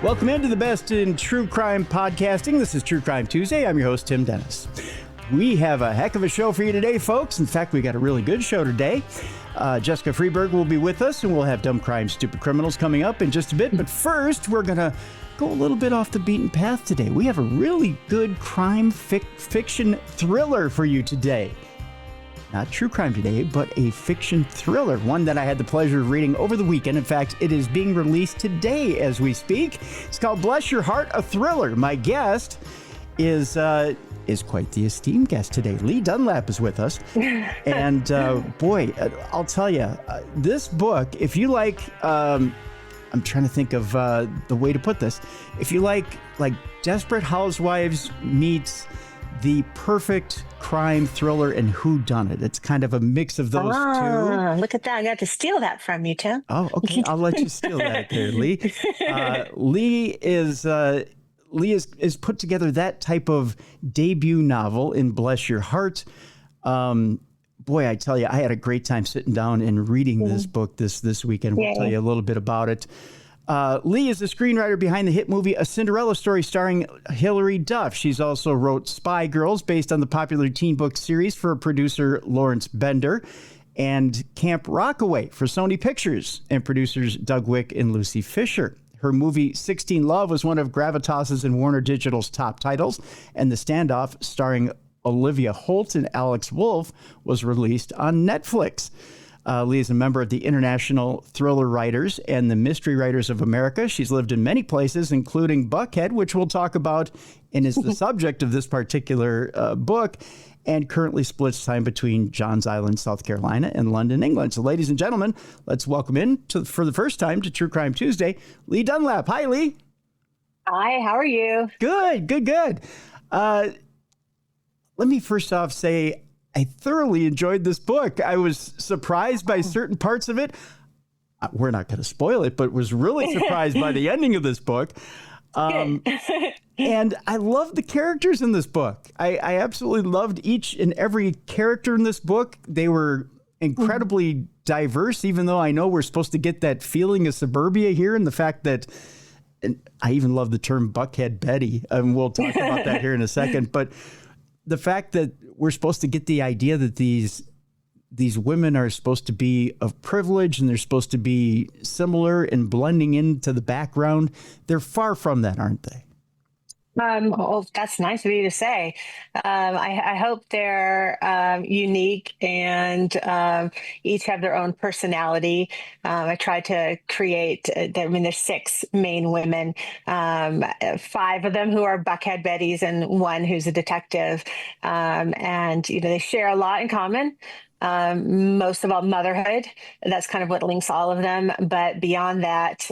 Welcome into the best in true crime podcasting. This is True Crime Tuesday. I'm your host, Tim Dennis. We have a heck of a show for you today, folks. In fact, we got a really good show today. Jessica Freeberg will be with us, and we'll have Dumb Crime, Stupid Criminals coming up in just a bit. But first, we're going to go a little bit off the beaten path today. We have a really good crime fiction thriller for you today. Not true crime today, but a fiction thriller, one that I had the pleasure of reading over the weekend. In fact, it is being released today as we speak. It's called Bless Your Heart, a Thriller. My guest is quite the esteemed guest today. Leigh Dunlap is with us. And boy, I'll tell you, this book, if you like, I'm trying to think of the way to put this. If you like Desperate Housewives meets the perfect crime thriller and whodunit. It's kind of a mix of those two. Look at that. I got to steal that from you, Tim. Oh, okay. I'll let you steal that there, Leigh. Leigh is put together that type of debut novel in Bless Your Heart. Boy, I tell you, I had a great time sitting down and reading this book this weekend. We'll tell you a little bit about it. Leigh is the screenwriter behind the hit movie A Cinderella Story starring Hilary Duff. She's also wrote Spy Girls, based on the popular teen book series for producer Lawrence Bender, and Camp Rockaway for Sony Pictures and producers Doug Wick and Lucy Fisher. Her movie 16 Love was one of Gravitas's and Warner Digital's top titles, and The Standoff, starring Olivia Holt and Alex Wolff, was released on Netflix. Leigh is a member of the International Thriller Writers and the Mystery Writers of America. She's lived in many places, including Buckhead, which we'll talk about and is the subject of this particular book, and currently splits time between Johns Island, South Carolina, and London, England. So, ladies and gentlemen, let's welcome in for the first time to True Crime Tuesday, Leigh Dunlap. Hi, Leigh. Hi, how are you? Good. Let me first off say I thoroughly enjoyed this book. I was surprised by certain parts of it. We're not going to spoil it, but was really surprised by the ending of this book. And I love the characters in this book. I absolutely loved each and every character in this book. They were incredibly diverse, even though I know we're supposed to get that feeling of suburbia here, and the fact that, and I even love the term Buckhead Betty, and we'll talk about that here in a second, but the fact that we're supposed to get the idea that these women are supposed to be of privilege and they're supposed to be similar and blending into the background. They're far from that, aren't they? Well, that's nice of you to say. I hope they're unique and each have their own personality. I try to create, there's 6 main women, 5 of them who are Buckhead Betties and 1 who's a detective. And, they share a lot in common. Most of all, motherhood. That's kind of what links all of them. But beyond that,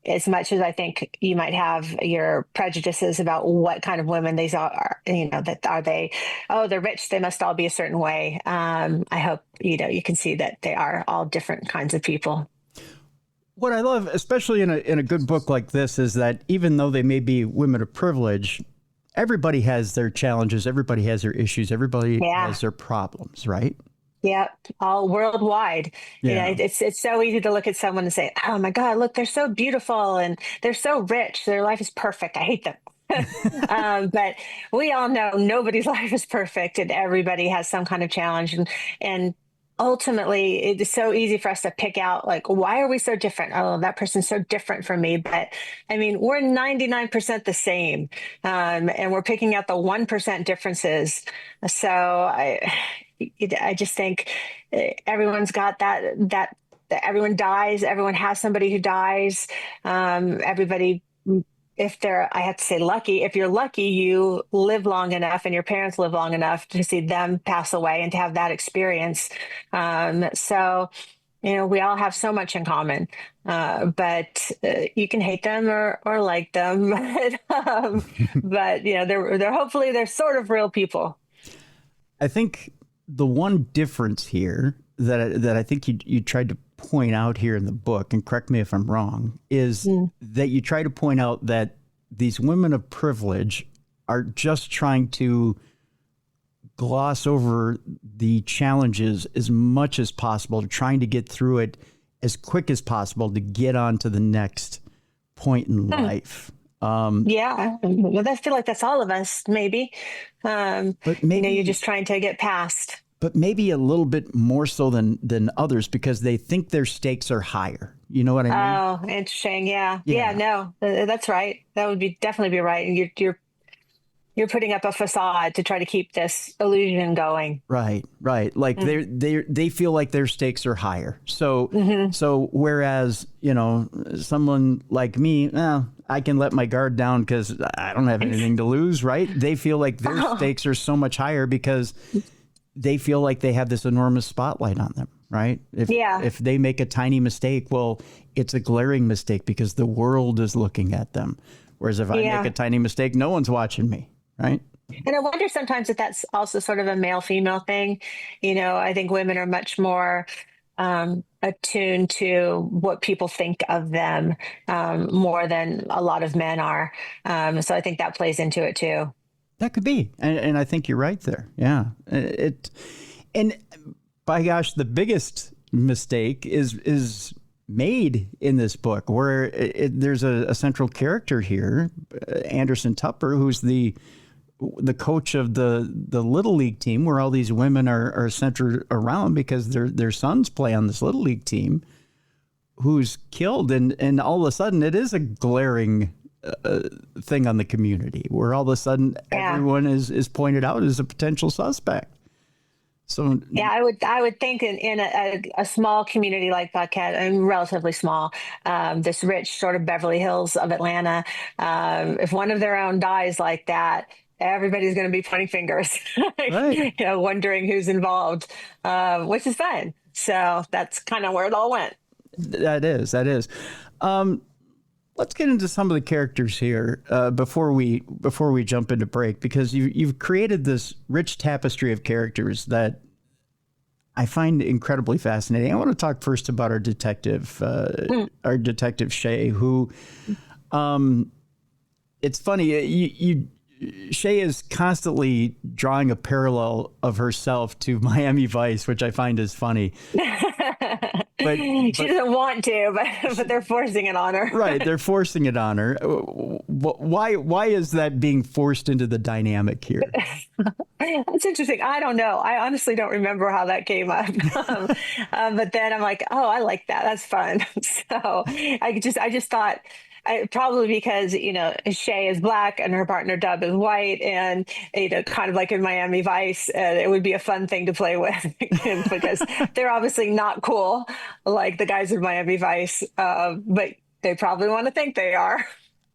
as much as I think you might have your prejudices about what kind of women these are, they're rich, they must all be a certain way. I hope, you can see that they are all different kinds of people. What I love, especially in a good book like this, is that even though they may be women of privilege, everybody has their challenges, everybody has their issues, everybody has their problems, right? Yeah, all worldwide. Yeah. It's so easy to look at someone and say, "Oh my God, look, they're so beautiful and they're so rich. Their life is perfect. I hate them." But we all know nobody's life is perfect, and everybody has some kind of challenge. And ultimately, it's so easy for us to pick out, why are we so different? Oh, that person's so different from me. But we're 99% the same, and we're picking out the 1% differences. So I just think everyone's got that everyone dies. Everyone has somebody who dies. Everybody, I have to say lucky, if you're lucky, you live long enough and your parents live long enough to see them pass away and to have that experience. So, we all have so much in common, but you can hate them or like them. But they're hopefully they're sort of real people. I think the one difference here that I think you tried to point out here in the book, and correct me if I'm wrong, is that you try to point out that these women of privilege are just trying to gloss over the challenges as much as possible, trying to get through it as quick as possible to get on to the next point in life. Yeah. Well, I feel like that's all of us, maybe. But You're maybe just trying to get past. but maybe a little bit more so than others because they think their stakes are higher. You know what I mean? Oh, interesting. Yeah. Yeah, Yeah. no, that's right. That would definitely be right. You're putting up a facade to try to keep this illusion going. Right, right. Like they feel like their stakes are higher. So Mm-hmm. so whereas, someone like me, I can let my guard down because I don't have anything to lose, right? They feel like their Oh, stakes are so much higher because they feel like they have this enormous spotlight on them, right? yeah. If they make a tiny mistake, well, it's a glaring mistake because the world is looking at them. Whereas if I make a Yeah. tiny mistake, no one's watching me, right? And I wonder sometimes if that's also sort of a male female thing. I think women are much more attuned to what people think of them more than a lot of men are. So I think that plays into it too. That could be, and I think you're right there. Yeah, and by gosh, the biggest mistake is made in this book where there's a central character here, Anderson Tupper, who's the coach of the little league team, where all these women are centered around because their sons play on this little league team, who's killed, and all of a sudden it is a glaring thing on the community where all of a sudden Yeah. everyone is pointed out as a potential suspect. So Yeah, I would think in a small community like Buckhead, and relatively small, this rich sort of Beverly Hills of Atlanta, if one of their own dies like that, everybody's going to be pointing fingers, right, wondering who's involved, which is fun. So that's kind of where it all went. that is. Let's get into some of the characters here before we jump into break, because you've created this rich tapestry of characters that I find incredibly fascinating. I want to talk first about our detective Shay, who it's funny. Shay is constantly drawing a parallel of herself to Miami Vice, which I find is funny. But She doesn't want to, but they're forcing it on her. right, they're forcing it on her. Why is that being forced into the dynamic here? That's interesting. I don't know. I honestly don't remember how that came up. But then I'm like, oh, I like that. That's fun. So I just thought, probably because Shay is black and her partner Dub is white, and kind of like in Miami Vice, it would be a fun thing to play with because they're obviously not cool like the guys in Miami Vice, but they probably want to think they are.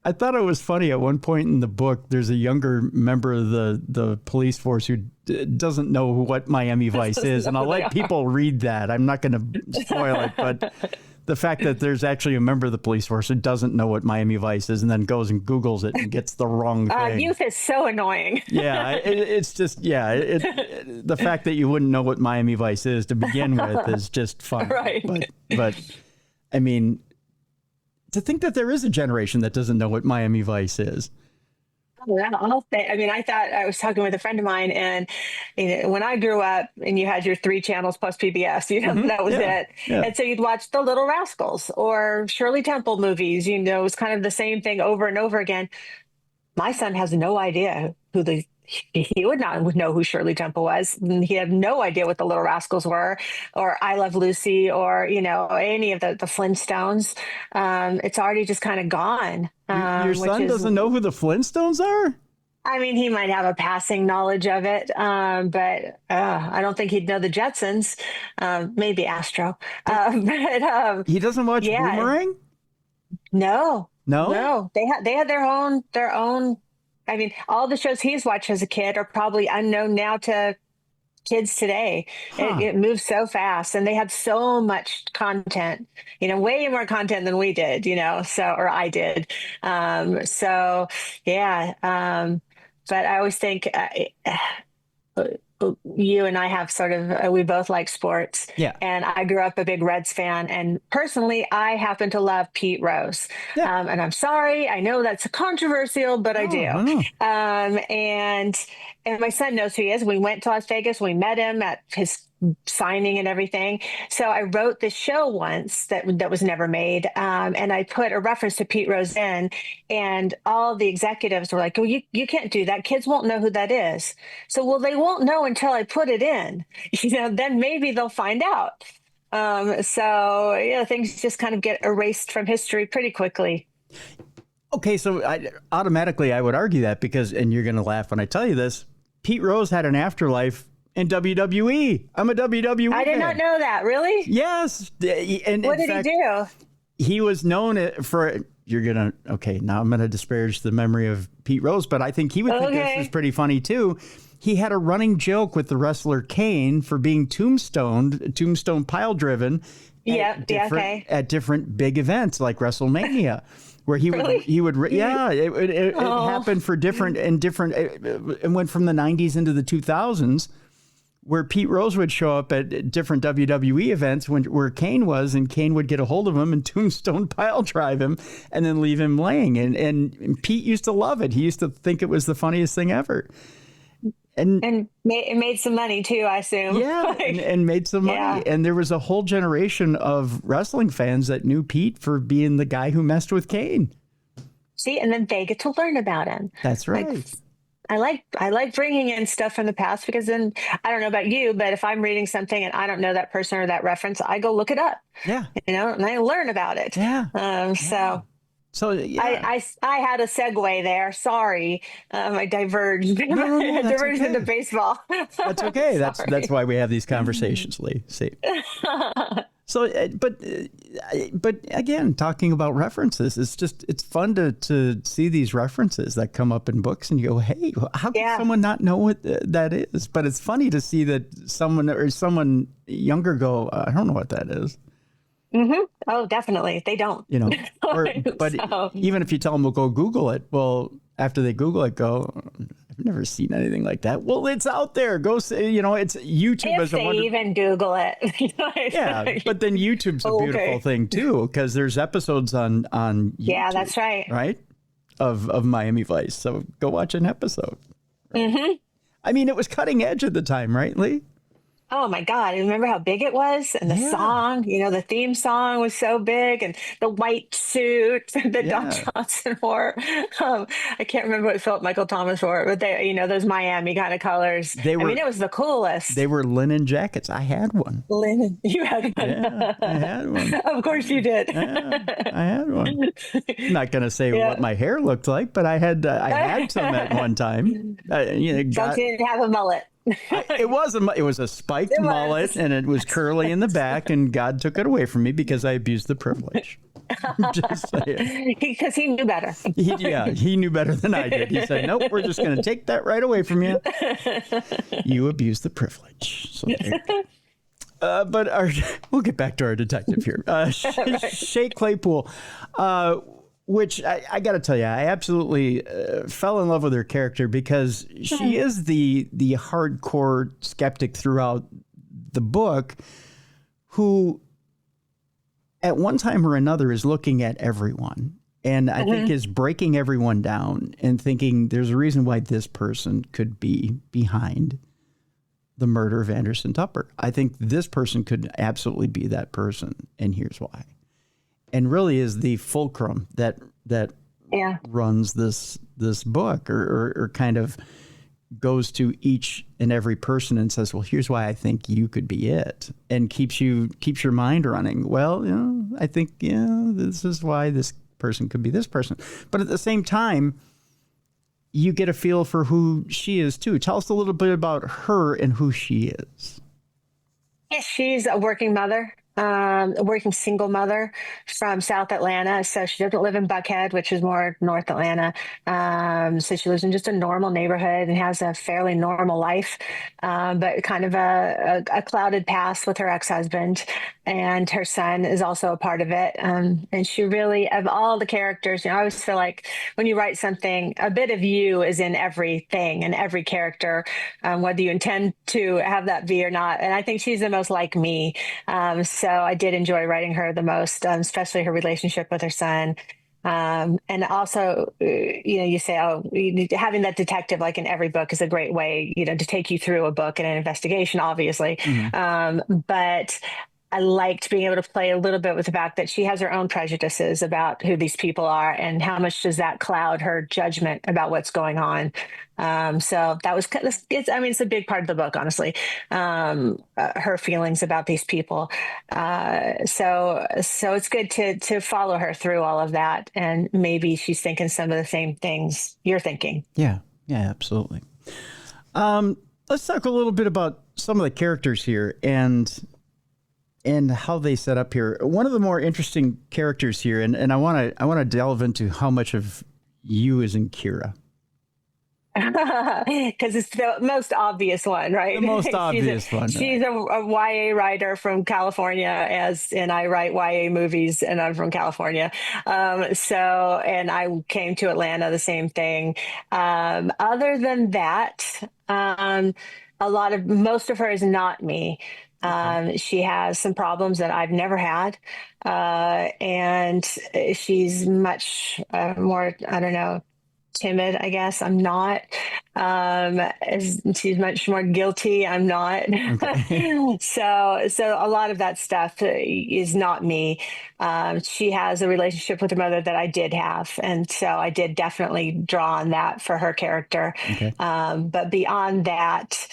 I thought it was funny at one point in the book. There's a younger member of the police force who doesn't know what Miami Vice is, and I'll let people read that. I'm not going to spoil it, but the fact that there's actually a member of the police force who doesn't know what Miami Vice is and then goes and Googles it and gets the wrong thing. Youth is so annoying. Yeah, it's just, the fact that you wouldn't know what Miami Vice is to begin with is just fun. Right. But I mean, to think that there is a generation that doesn't know what Miami Vice is. Yeah, I'll say. I mean, I thought I was talking with a friend of mine, and when I grew up, and you had your 3 channels plus PBS, that was Yeah, it. yeah. And so you'd watch The Little Rascals or Shirley Temple movies. It was kind of the same thing over and over again. My son has no idea he would not know who Shirley Temple was. He had no idea what the Little Rascals were, or I Love Lucy, or any of the Flintstones. It's already just kind of gone. Your Which son is, doesn't know who the Flintstones are? I mean, he might have a passing knowledge of it, but I don't think he'd know the Jetsons. Maybe Astro, but He doesn't watch yeah, Boomerang? no, No? no, they had their own. I mean, all the shows he's watched as a kid are probably unknown now to kids today. It, Huh. it moves so fast, and they have so much content. Way more content than we did. Or I did. So yeah. But I always think you and I have sort of, we both like sports. Yeah. And I grew up a big Reds fan. And personally, I happen to love Pete Rose. Yeah. And I'm sorry, I know that's controversial, but I No, do. no, no. And and my son knows who he is. We went to Las Vegas. We met him at his signing and everything. So I wrote this show once that was never made, and I put a reference to Pete Rose in, and all the executives were like, "Oh, you can't do that. Kids won't know who that is." So, well, they won't know until I put it in. Then maybe they'll find out. So things just kind of get erased from history pretty quickly. Okay, so automatically I would argue that because, and you're going to laugh when I tell you this, Pete Rose had an afterlife in WWE. I'm a WWE I did not know that. Really? Yes. And what did he do? He was known for, okay, now I'm going to disparage the memory of Pete Rose, but I think he would think this was pretty funny too. He had a running joke with the wrestler Kane for being tombstone pile driven at different big events like WrestleMania. Where he would, it happened for different, it went from the 90s into the 2000s, where Pete Rose would show up at different WWE events where Kane was, and Kane would get a hold of him and tombstone pile drive him and then leave him laying. And Pete used to love it. He used to think it was the funniest thing ever. And it made some money too, I assume. Yeah, and made some money. Yeah. And there was a whole generation of wrestling fans that knew Pete for being the guy who messed with Kane. See, and then they get to learn about him. That's right. I like bringing in stuff from the past, because then, I don't know about you, but if I'm reading something and I don't know that person or that reference, I go look it up. Yeah. And I learn about it. Yeah. So yeah. I had a segue there. Sorry, I diverged. No, diverged into baseball. That's okay. That's why we have these conversations, Leigh. See. So, but again, talking about references, it's fun to see these references that come up in books, and you go, hey, how can someone not know what that is? But it's funny to see that someone younger go, I don't know what that is. Mm-hmm. Oh, definitely. They don't. Even if you tell them, we'll go Google it. Well, after they Google it, go, I've never seen anything like that. Well, it's out there. Go say, it's YouTube. If they even Google it. Yeah, but then YouTube's a beautiful thing too, because there's episodes on YouTube. Yeah, that's right. Right? Of Miami Vice. So go watch an episode. Right? Mm-hmm. I mean, it was cutting edge at the time, right, Leigh? Oh my God. Remember how big it was? And the song, the theme song was so big, and the white suit that Don Johnson wore. I can't remember what Philip Michael Thomas wore, but they, those Miami kind of colors. It was the coolest. They were linen jackets. I had one. Linen. You had one. Yeah, I had one. Of course you did. Yeah, I had one. I'm not going to say what my hair looked like, but I had some at one time. You didn't have a mullet. It was a spiked mullet, and it was curly in the back, and God took it away from me because I abused the privilege. Just saying. Because he knew better. He knew better than I did. He said, nope, we're just going to take that right away from you. You abused the privilege. So but we'll get back to our detective here. Shay Claypool, which I got to tell you, I absolutely fell in love with her character, because she is the hardcore skeptic throughout the book, who at one time or another is looking at everyone, and I think is breaking everyone down and thinking there's a reason why this person could be behind the murder of Anderson Tupper. I think this person could absolutely be that person, and here's why. And really is the fulcrum that runs this book, or kind of goes to each and every person and says, well, here's why I think you could be it, and keeps your mind running. Well, I think, this is why this person could be this person. But at the same time, you get a feel for who she is too. Tell us a little bit about her and who she is. Yes, she's a working mother. A working single mother from South Atlanta. So she doesn't live in Buckhead, which is more North Atlanta. So she lives in just a normal neighborhood and has a fairly normal life, but kind of a clouded past with her ex-husband. And her son is also a part of it. And she really, of all the characters, I always feel like when you write something, a bit of you is in everything and every character, whether you intend to have that be or not. And I think she's the most like me. So I did enjoy writing her the most, especially her relationship with her son. And also, you say, oh, having that detective like in every book is a great way, to take you through a book and an investigation, obviously. Hmm. But I liked being able to play a little bit with the fact that she has her own prejudices about who these people are and how much does that cloud her judgment about what's going on. So that was, it's a big part of the book, honestly, her feelings about these people. So it's good to follow her through all of that. And maybe she's thinking some of the same things you're thinking. Yeah, yeah, absolutely. Let's talk a little bit about some of the characters here and how they set up here. One of the more interesting characters here, and I want to delve into how much of you is in Kira. Because it's the most obvious one, right? The most obvious one. She's a YA writer from California, and I write YA movies, and I'm from California. And I came to Atlanta, the same thing. Other than that, most of her is not me. She has some problems that I've never had. And she's much more, I don't know, timid, I guess. I'm not. She's much more guilty. I'm not. Okay. So a lot of that stuff is not me. She has a relationship with her mother that I did have, and so I did definitely draw on that for her character. Okay. But beyond that,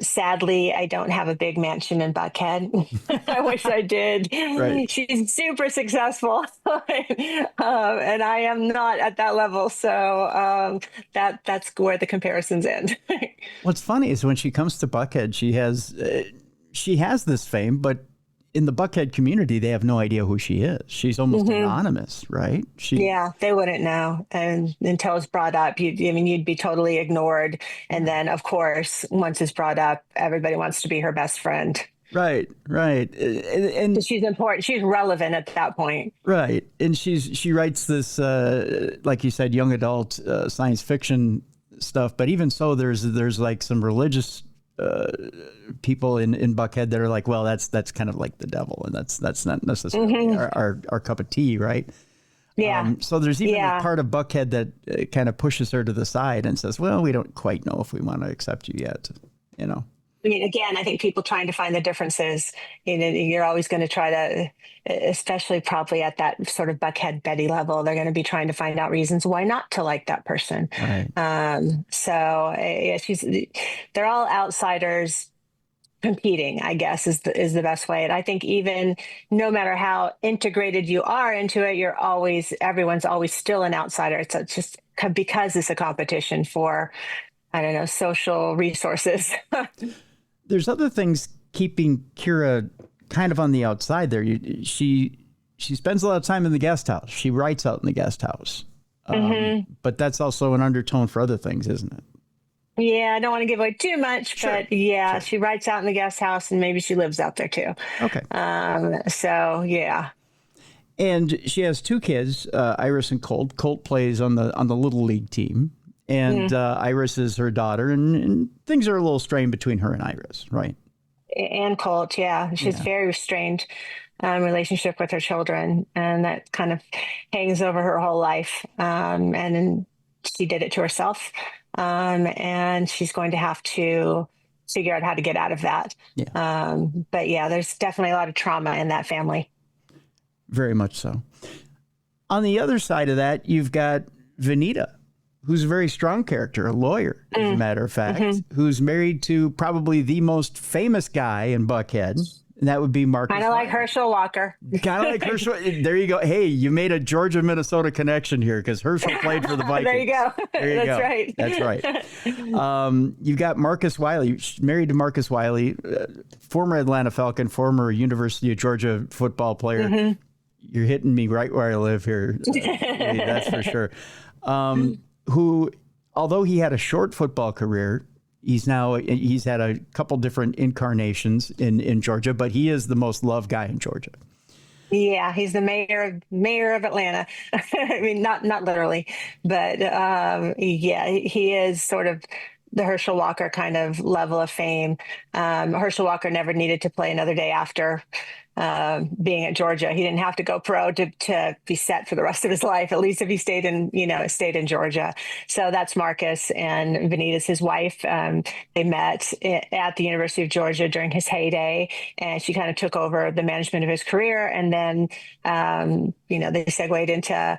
sadly, I don't have a big mansion in Buckhead. I wish I did. Right. She's super successful, and I am not at that level. So that's where the comparisons end. What's funny is when she comes to Buckhead, she has this fame, but in the Buckhead community, they have no idea who she is. She's almost anonymous, right? Yeah, they wouldn't know, and until it's brought up, you'd be totally ignored. And then, of course, once it's brought up, everybody wants to be her best friend. Right, right, and She's important. She's relevant at that point. right, and she writes this, like you said, young adult science fiction stuff. But even so, there's like some religious people in Buckhead that are like, well, that's kind of like the devil, and that's not necessarily our cup of tea, right? Yeah. So there's even a part of Buckhead that kind of pushes her to the side and says, well, we don't quite know if we want to accept you yet, you know. I mean, again, I think people trying to find the differences, you're always going to try to, especially probably at that sort of Buckhead Betty level, they're going to be trying to find out reasons why not to like that person. Right. They're all outsiders competing, I guess, is the best way. And I think even no matter how integrated you are into it, everyone's always still an outsider. It's just because it's a competition for, I don't know, social resources. There's other things keeping Kira kind of on the outside there. She spends a lot of time in the guest house. She writes out in the guest house. But that's also an undertone for other things, isn't it? Yeah, I don't want to give away too much, but yeah, she writes out in the guest house, and maybe she lives out there too. Okay. So yeah. And she has two kids, Iris and Colt. Colt plays on the little league team, and Iris is her daughter, and things are a little strained between her and Iris, right? And Colt, yeah, she's very restrained relationship with her children, and that kind of hangs over her whole life. And she did it to herself, and she's going to have to figure out how to get out of that. Yeah. But yeah, there's definitely a lot of trauma in that family. Very much so. On the other side of that, you've got Vanita, who's a very strong character, a lawyer, as a matter of fact, who's married to probably the most famous guy in Buckhead. And that would be Marcus. Kind of like Herschel Walker. Kind of like Herschel. There you go. Hey, you made a Georgia-Minnesota connection here because Herschel played for the Vikings. There you go. There you go. Right. That's right. You've got Marcus Wiley, married to Marcus Wiley, former Atlanta Falcon, former University of Georgia football player. You're hitting me right where I live here. That's for sure. Who, although he had a short football career, he's had a couple different incarnations in Georgia, but he is the most loved guy in Georgia. Yeah, he's the mayor of Atlanta. I mean, not literally, but yeah, he is sort of the Herschel Walker kind of level of fame. Herschel Walker never needed to play another day after being at Georgia. He didn't have to go pro to be set for the rest of his life, at least if he stayed in Georgia. So that's Marcus, and Vanita's his wife. They met at the University of Georgia during his heyday, and she kind of took over the management of his career. And then, they segued into,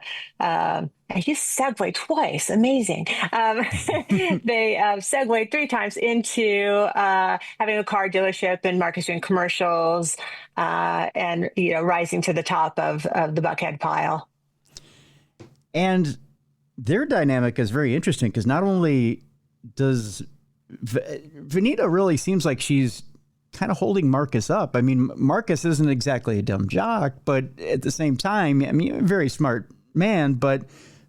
you segued twice. Amazing. They segued 3 times into having a car dealership, and Marcus doing commercials, and rising to the top of the Buckhead pile. And their dynamic is very interesting because not only does Vanita really seems like she's kind of holding Marcus up. I mean, Marcus isn't exactly a dumb jock, but at the same time, I mean, a very smart man, but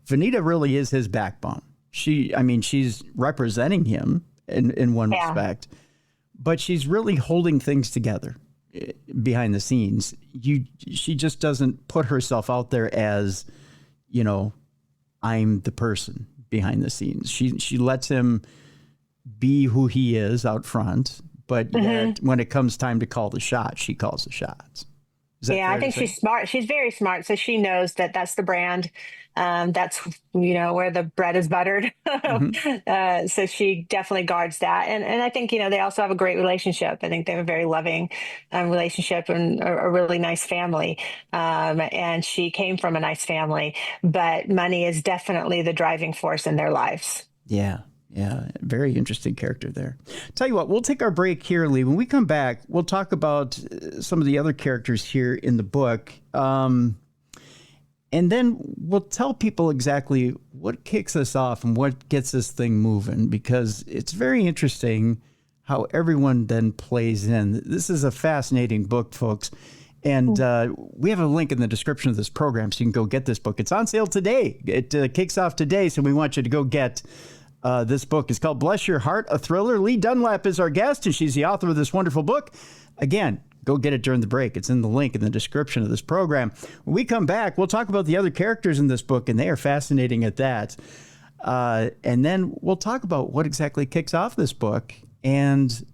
Vanita really is his backbone. She's representing him in one respect, but she's really holding things together behind the scenes. She just doesn't put herself out there as, I'm the person behind the scenes. She lets him be who he is out front, but yet when it comes time to call the shots, she calls the shots. I think she's smart. She's very smart. So she knows that that's the brand. That's, where the bread is buttered. So she definitely guards that. And I think, they also have a great relationship. I think they have a very loving relationship and a really nice family. And she came from a nice family, but money is definitely the driving force in their lives. Yeah. Yeah, very interesting character there. Tell you what, we'll take our break here, Leigh. When we come back, we'll talk about some of the other characters here in the book. And then we'll tell people exactly what kicks us off and what gets this thing moving, because it's very interesting how everyone then plays in. This is a fascinating book, folks. And we have a link in the description of this program so you can go get this book. It's on sale today. It kicks off today, so we want you to go get this book. Is called Bless Your Heart, a thriller. Leigh Dunlap is our guest, and she's the author of this wonderful book. Again, go get it during the break. It's in the link in the description of this program. When we come back, we'll talk about the other characters in this book, and they are fascinating at that. And then we'll talk about what exactly kicks off this book and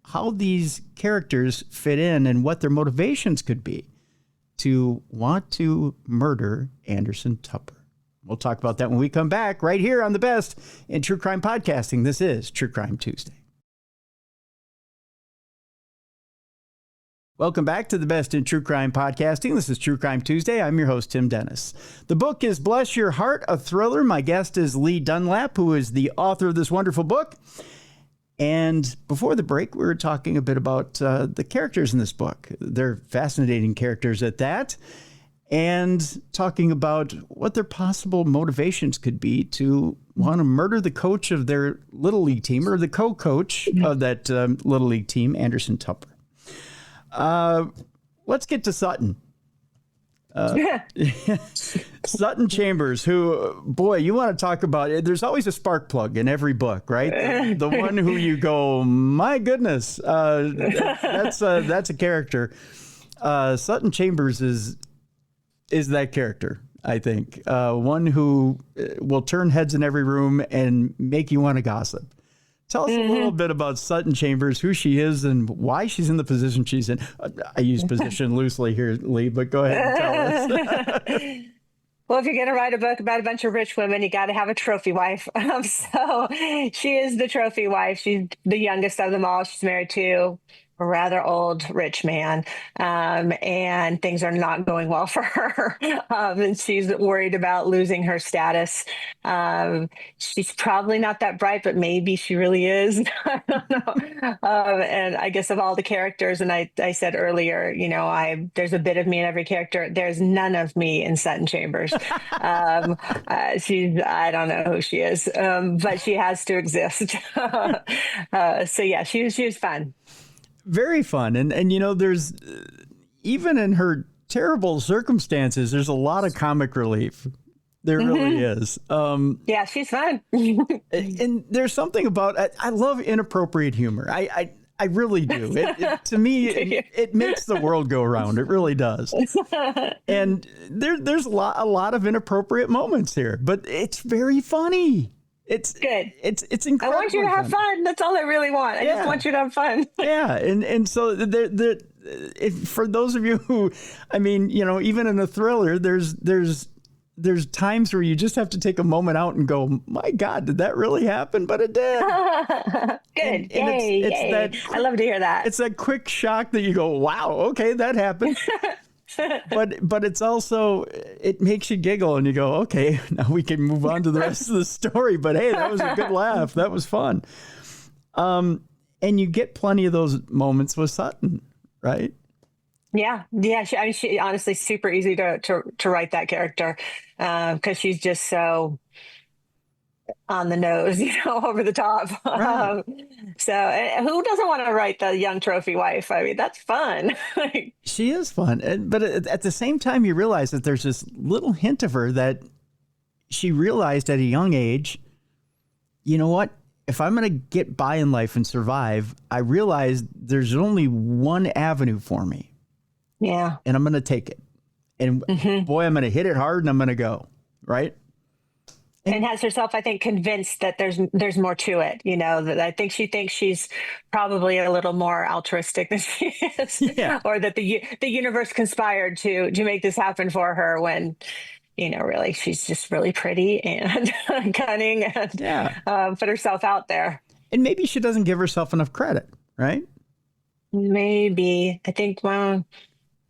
how these characters fit in and what their motivations could be to want to murder Anderson Tupper. We'll talk about that when we come back right here on the best in true crime podcasting. This is True Crime Tuesday. Welcome back to the best in true crime podcasting. This is True Crime Tuesday. I'm your host, Tim Dennis. The book is Bless Your Heart, a thriller. My guest is Leigh Dunlap, who is the author of this wonderful book. And before the break, we were talking a bit about the characters in this book. They're fascinating characters at that. And talking about what their possible motivations could be to want to murder the coach of their Little League team, or the co-coach of that Little League team, Anderson Tupper. Let's get to Sutton. Sutton Chambers, who, boy, you want to talk about it. There's always a spark plug in every book, right? The one who you go, my goodness, that's a character. Sutton Chambers is that character, I think. One who will turn heads in every room and make you want to gossip. Tell us a little bit about Sutton Chambers, who she is and why she's in the position she's in. I use position loosely here, Leigh, but go ahead and tell us. Well, if you're going to write a book about a bunch of rich women, you got to have a trophy wife. So she is the trophy wife. She's the youngest of them all. She's married to a rather old rich man, and things are not going well for her. And she's worried about losing her status. She's probably not that bright, but maybe she really is. I don't know. And I guess of all the characters, and I said earlier, there's a bit of me in every character. There's none of me in Sutton Chambers. I don't know who she is, but she has to exist. So yeah, she was fun. Very fun. And there's, even in her terrible circumstances, there's a lot of comic relief. There really is. Yeah, she's fun. And there's something about, I love inappropriate humor. I really do. To me, it makes the world go around. It really does. And there's a lot of inappropriate moments here, but it's very funny. It's good. It's incredible. I want you to have fun. That's all I really want. I just want you to have fun. Yeah. And so for those of you who, I mean, even in a thriller, there's times where you just have to take a moment out and go, my God, did that really happen? But it did. Good. And Yay, it's yay. that I love to hear that. It's that quick shock that you go, wow, okay, that happened. But it's also, it makes you giggle and you go, okay, now we can move on to the rest of the story. But hey, that was a good laugh. That was fun. And you get plenty of those moments with Sutton, right? Yeah. She honestly super easy to write that character because she's just so on the nose, over the top. Right. So who doesn't want to write the young trophy wife? I mean, that's fun. She is fun. But at the same time, you realize that there's this little hint of her that she realized at a young age, you know what? If I'm going to get by in life and survive, I realize there's only one avenue for me. Yeah. And I'm going to take it. And boy, I'm going to hit it hard and I'm going to go. Right. And has herself, I think, convinced that there's more to it. That I think she thinks she's probably a little more altruistic than she is, or that the universe conspired to make this happen for her when, really she's just really pretty and cunning and put herself out there. And maybe she doesn't give herself enough credit, right? Maybe. I think. Well,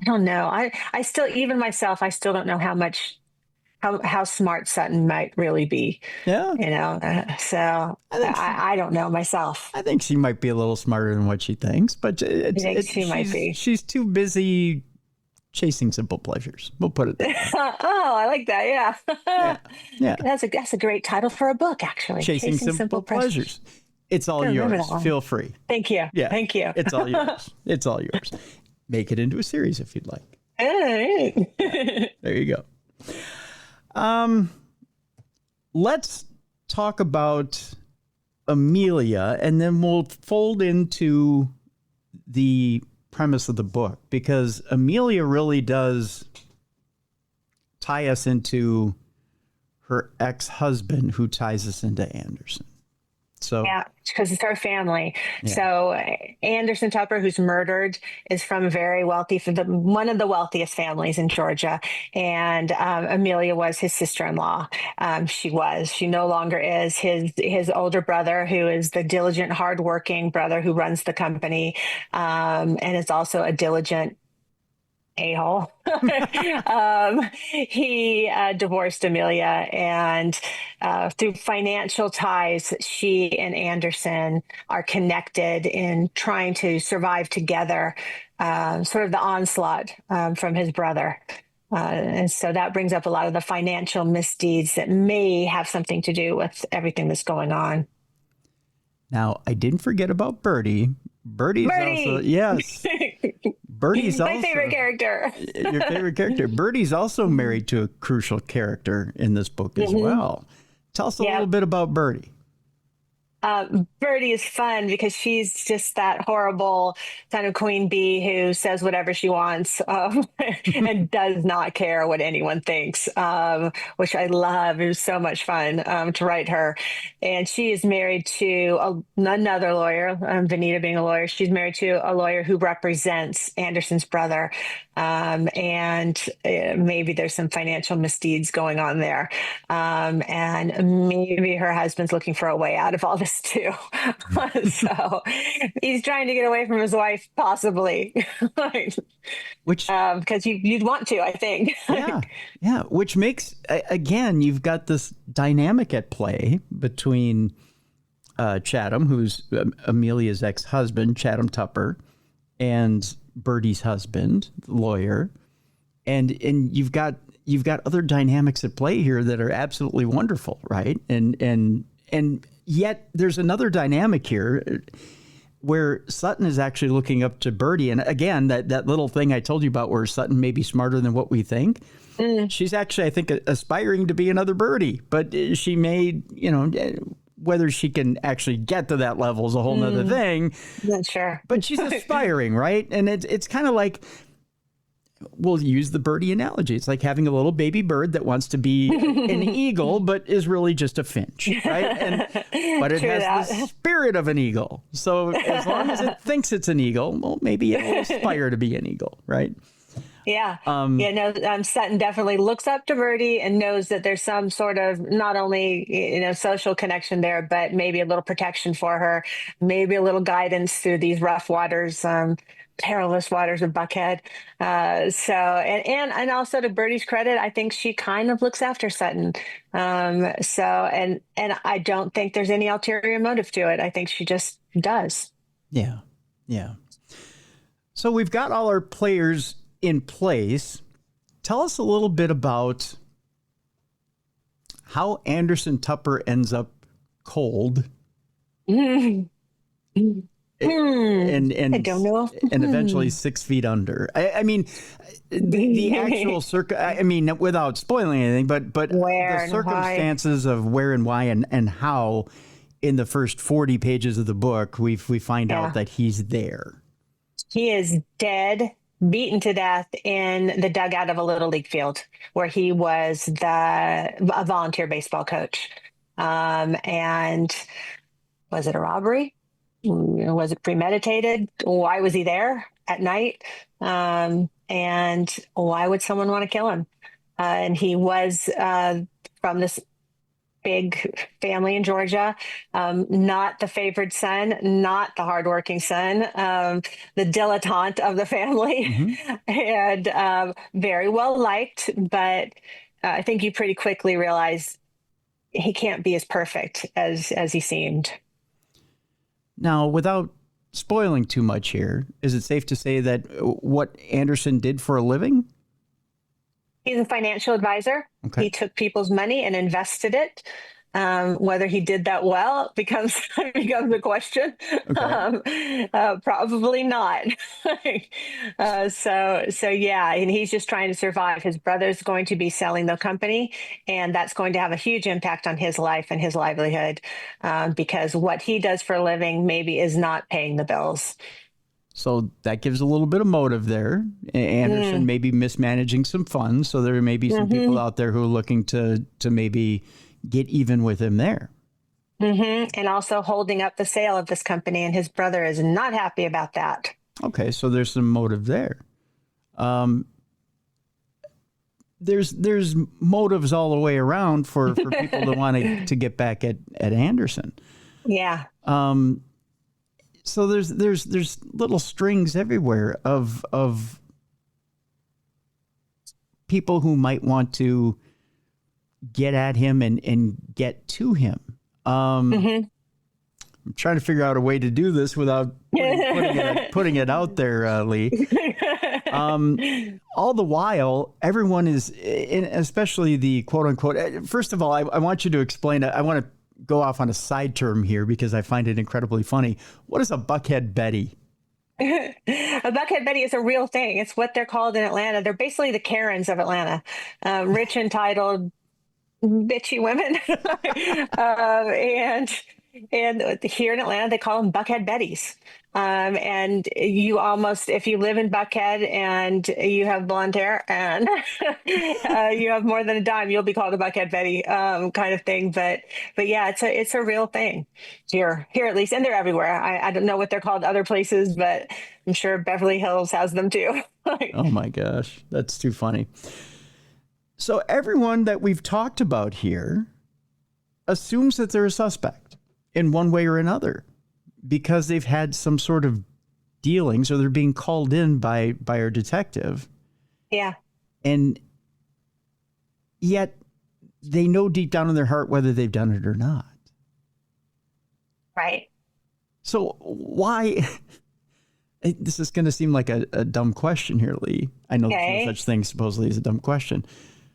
I don't know. I still, even myself, I still don't know how smart Sutton might really be. Yeah. So I don't know myself. I think she might be a little smarter than what she thinks, but she might be. She's too busy chasing simple pleasures. We'll put it that way. Oh, I like that. Yeah. That's a great title for a book, actually. Chasing simple pleasures. It's all yours. Feel free. Thank you. Yeah. Thank you. It's all yours. It's all yours. Make it into a series if you'd like. All right. There you go. Let's talk about Amelia, and then we'll fold into the premise of the book, because Amelia really does tie us into her ex-husband, who ties us into Anderson. So yeah, because it's her family. Yeah. So Anderson Tupper, who's murdered, is from a very wealthy, one of the wealthiest families in Georgia. And Amelia was his sister-in-law. She no longer is. His older brother, who is the diligent, hardworking brother who runs the company, and is also a diligent a-hole. He divorced Amelia, and through financial ties, she and Anderson are connected in trying to survive together, sort of the onslaught from his brother. And so that brings up a lot of the financial misdeeds that may have something to do with everything that's going on. Now, I didn't forget about Birdie. Birdie! Also, yes. Birdie's my also favorite character. Your favorite character. Birdie's also married to a crucial character in this book as well. Tell us a little bit about Birdie. Birdie is fun because she's just that horrible kind of queen bee who says whatever she wants and does not care what anyone thinks, which I love. It was so much fun to write her. And she is married to another lawyer, Vanita being a lawyer. She's married to a lawyer who represents Anderson's brother. And maybe there's some financial misdeeds going on there. And maybe her husband's looking for a way out of all this too. So he's trying to get away from his wife, possibly. Which because you'd want to, I think. Yeah. Which makes, again, you've got this dynamic at play between Chatham, who's Amelia's ex-husband, Chatham Tupper, and Birdie's husband, the lawyer, and you've got other dynamics at play here that are absolutely wonderful, right? And yet there's another dynamic here where Sutton is actually looking up to Birdie, and again, that little thing I told you about where Sutton may be smarter than what we think. She's actually, I think, aspiring to be another Birdie, but she may, whether she can actually get to that level is a whole nother thing. Not sure. But she's aspiring, right? And it's kind of like, we'll use the birdie analogy. It's like having a little baby bird that wants to be an eagle, but is really just a finch, right? But it has the spirit of an eagle. So as long as it thinks it's an eagle, well, maybe it will aspire to be an eagle, right? Yeah. Sutton definitely looks up to Birdie and knows that there's some sort of not only, social connection there, but maybe a little protection for her, maybe a little guidance through these rough waters, perilous waters of Buckhead. And also to Birdie's credit, I think she kind of looks after Sutton. And I don't think there's any ulterior motive to it. I think she just does. Yeah. Yeah. So we've got all our players in place. Tell us a little bit about how Anderson Tupper ends up cold. And I don't know. And eventually 6 feet under. I mean, the actual without spoiling anything, but the circumstances of where and why and how in the first 40 pages of the book, we find out that he's there. He is dead, beaten to death in the dugout of a little league field where he was a volunteer baseball coach. And was it a robbery? Was it premeditated? Why was he there at night? And why would someone want to kill him? And he was from this big family in Georgia, not the favored son, not the hardworking son, the dilettante of the family, and very well liked. But I think you pretty quickly realize he can't be as perfect as he seemed. Now, without spoiling too much here, is it safe to say that what Anderson did for a living? He's a financial advisor. Okay. He took people's money and invested it. Whether he did that well becomes a question. Okay. Probably not. So yeah, and he's just trying to survive. His brother's going to be selling the company, and that's going to have a huge impact on his life and his livelihood, because what he does for a living maybe is not paying the bills. So that gives a little bit of motive there. Anderson may be mismanaging some funds, so there may be some people out there who are looking to maybe get even with him there. And also holding up the sale of this company, and his brother is not happy about that. Okay, so there's some motive there. There's motives all the way around for people to want to get back at Anderson. Yeah. So there's little strings everywhere of people who might want to get at him and get to him. I'm trying to figure out a way to do this without putting it out there, Leigh. All the while, everyone is, especially the quote unquote. First of all, I want you to explain. I want to go off on a side term here because I find it incredibly funny. What is a Buckhead Betty? A Buckhead Betty is a real thing. It's what they're called in Atlanta. They're basically the Karens of Atlanta, rich, entitled, bitchy women. And here in Atlanta, they call them Buckhead Betties. And you almost, if you live in Buckhead and you have blonde hair and you have more than a dime, you'll be called a Buckhead Betty, kind of thing. But yeah, it's a real thing here at least, and they're everywhere. I don't know what they're called other places, but I'm sure Beverly Hills has them too. Oh my gosh, that's too funny. So everyone that we've talked about here assumes that they're a suspect in one way or another because they've had some sort of dealings or they're being called in by our detective. Yeah. And yet they know deep down in their heart whether they've done it or not. Right. So why... This is going to seem like a dumb question here, Leigh. I know there's no such thing supposedly as a dumb question.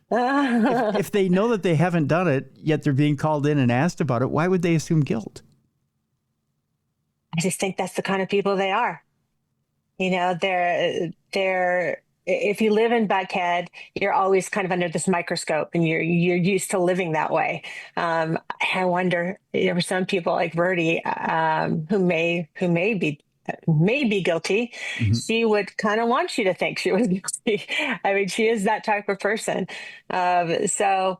If they know that they haven't done it, yet they're being called in and asked about it, why would they assume guilt? I just think that's the kind of people they are. You know, they're if you live in Buckhead, you're always kind of under this microscope and you're used to living that way. I wonder, there were some people like Birdie who may be may be guilty, she would kind of want you to think she was guilty. I mean, she is that type of person. So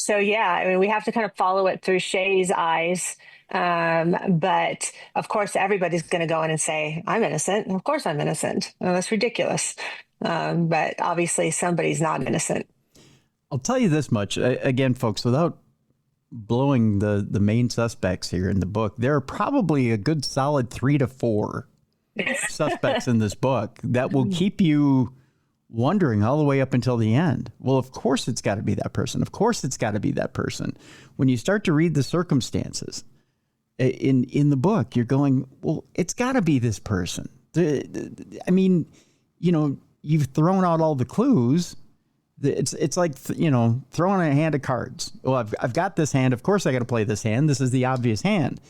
yeah, I mean, we have to kind of follow it through Shay's eyes. But of course, everybody's going to go in and say, I'm innocent. Of course I'm innocent. Well, that's ridiculous. But obviously somebody's not innocent. I'll tell you this much, again, folks, without blowing the main suspects here in the book, there are probably a good solid 3 to 4 suspects in this book that will keep you wondering all the way up until the end. Well, of course it's got to be that person. Of course it's got to be that person. When you start to read the circumstances in the book, you're going, well, it's got to be this person. I mean, you know, you've thrown out all the clues. It's like, you know, throwing a hand of cards. Well, I've got this hand. Of course I got to play this hand. This is the obvious hand.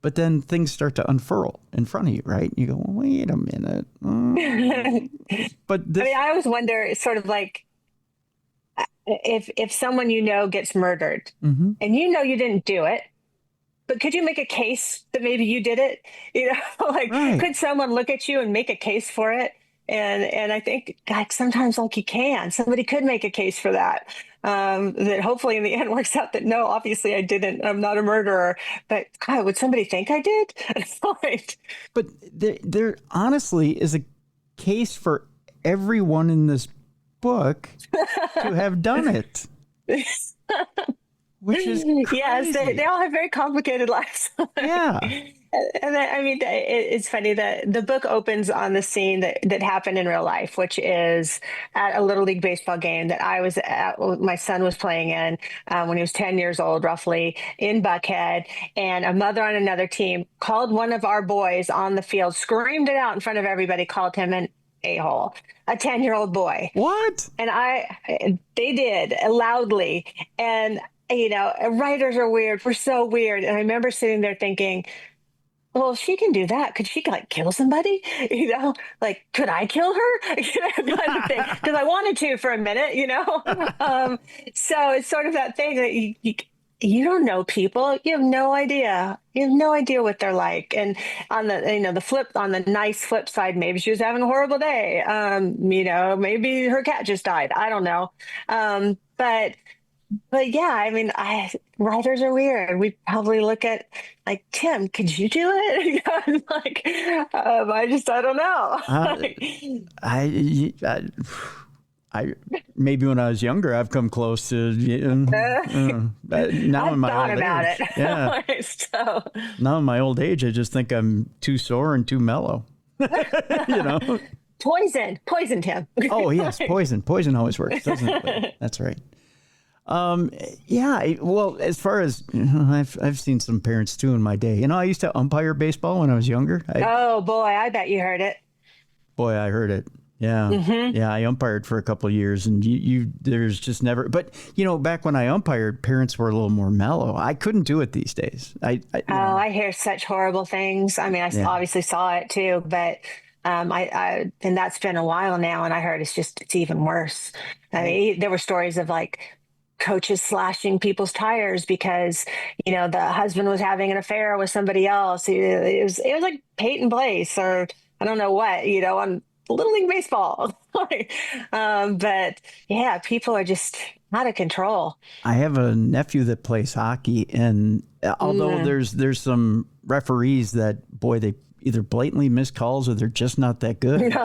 But then things start to unfurl in front of you, right? You go, well, wait a minute. But I mean, I always wonder, it's sort of like, if someone you know gets murdered and you know you didn't do it, but could you make a case that maybe you did it? You know, like, could someone look at you and make a case for it? And I think, God, sometimes like you can. Somebody could make a case for that. That hopefully in the end works out that no, obviously I didn't. I'm not a murderer. But God, would somebody think I did? But there honestly is a case for everyone in this book to have done it. Which is crazy. Yes, they all have very complicated lives. Yeah. And I mean, it's funny that the book opens on the scene that happened in real life, which is at a Little League baseball game that I was at, my son was playing in when he was 10 years old, roughly, in Buckhead. And a mother on another team called one of our boys on the field, screamed it out in front of everybody, called him an a-hole, a 10-year-old boy. What? And they did loudly. And, you know, writers are weird. We're so weird. And I remember sitting there thinking, well, if she can do that, could she like kill somebody? You know, like, could I kill her? You know, kind of thing. Because I wanted to for a minute, you know. So it's sort of that thing that you don't know people. You have no idea. You have no idea what they're like. And on the nice flip side, maybe she was having a horrible day. You know, maybe her cat just died. I don't know. But yeah, I mean, writers are weird. We probably look at like, Tim, could you do it? Like, I don't know. I maybe when I was younger, I've come close to. Now I've in my thought old about age, it. yeah. So. Now in my old age, I just think I'm too sore and too mellow. You know. Poison, Tim. Oh yes, poison. Poison always works, doesn't it? That's right. Yeah. Well, as far as I've seen some parents too in my day. You know, I used to umpire baseball when I was younger. Oh boy, I bet you heard it. Boy, I heard it. Yeah. Yeah. I umpired for a couple of years, and there's just never. But you know, back when I umpired, parents were a little more mellow. I couldn't do it these days. I hear such horrible things. I mean, I obviously saw it too, but. And that's been a while now, and I heard it's even worse. I mean, there were stories of like coaches slashing people's tires because, you know, the husband was having an affair with somebody else. It was like Peyton Place or I don't know what, you know, on Little League baseball. But yeah, people are just out of control. I have a nephew that plays hockey, and although there's some referees that, boy, they either blatantly miss calls or they're just not that good.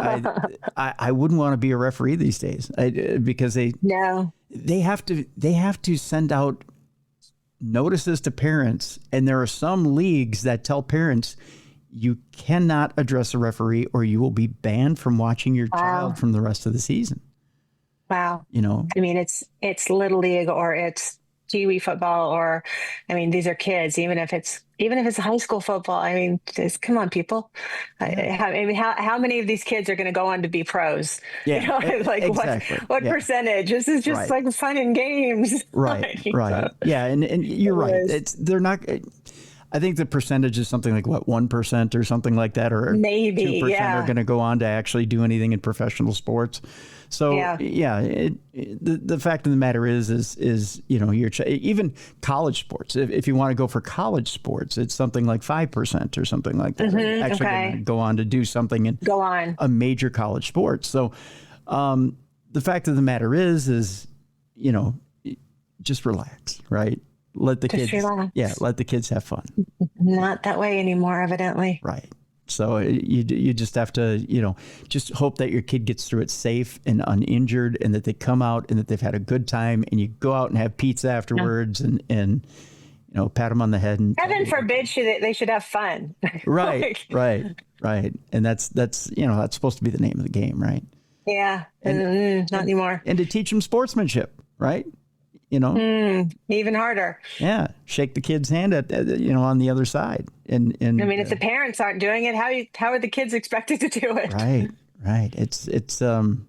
I wouldn't want to be a referee these days because they have to send out notices to parents, and there are some leagues that tell parents you cannot address a referee or you will be banned from watching your child from the rest of the season. Wow. You know, I mean, it's Little League or it's Pee Wee football, or, I mean, these are kids, even if it's high school football. I mean, come on, people. I mean, how many of these kids are going to go on to be pros? Yeah, you know, like exactly. what percentage? This is just like fun and games. Right. Right. Yeah. And you're right. They're not, I think the percentage is something like, what, 1% or something like that, or maybe 2% yeah. are going to go on to actually do anything in professional sports. So the fact of the matter is even college sports. If you want to go for college sports, it's something like 5% or something like that. Actually going to go on to do something in a major college sport. So the fact of the matter is just relax, right? Let the kids relax. Yeah, let the kids have fun. Not that way anymore, evidently. Right. So you just have to, just hope that your kid gets through it safe and uninjured, and that they come out and that they've had a good time, and you go out and have pizza afterwards and pat them on the head. And heaven forbid they should have fun. Right, right. And that's supposed to be the name of the game, right? Yeah, not anymore. And to teach them sportsmanship, right? Even harder. Yeah, shake the kid's hand at on the other side. And I mean, if the parents aren't doing it, how are the kids expected to do it? Right. It's and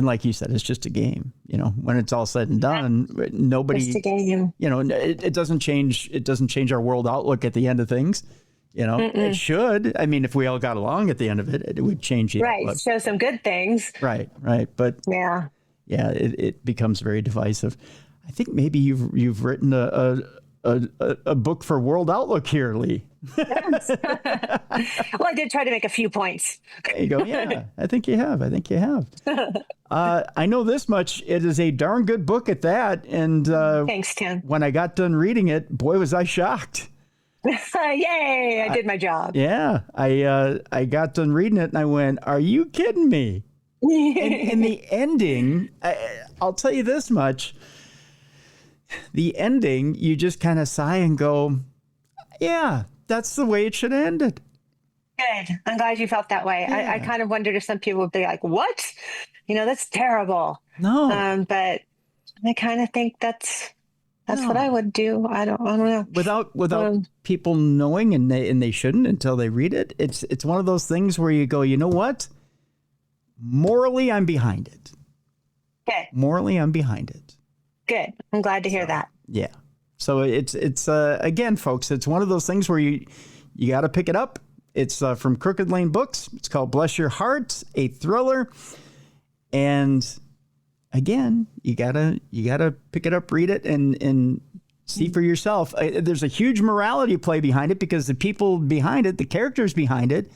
like you said, it's just a game. When it's all said and done, nobody. Just a game. It doesn't change. It doesn't change our world outlook at the end of things. It should. I mean, if we all got along at the end of it, it would change. Right. Show some good things. Right. But yeah, it becomes very divisive. I think maybe you've written a book for world outlook here, Leigh. Yes. Well, I did try to make a few points. There you go. Yeah, I think you have. I know this much. It is a darn good book at that. And thanks, Tim. When I got done reading it, boy, was I shocked. Yay, I did my job. Yeah, I got done reading it and I went, are you kidding me? In the ending, I'll tell you this much. The ending, you just kind of sigh and go, yeah, that's the way it should have ended. Good. I'm glad you felt that way. Yeah. I kind of wondered if some people would be like, what? That's terrible. No. But I kind of think that's what I would do. I don't know. Without people knowing, and they shouldn't until they read it. It's one of those things where you go, you know what? Morally, I'm behind it. Good. Morally, I'm behind it. Good. I'm glad to hear that. Yeah. So it's again, folks, it's one of those things where you got to pick it up. It's from Crooked Lane Books. It's called Bless Your Heart, a thriller. And again, you gotta pick it up, read it, and see for yourself. There's a huge morality play behind it because the people behind it, the characters behind it,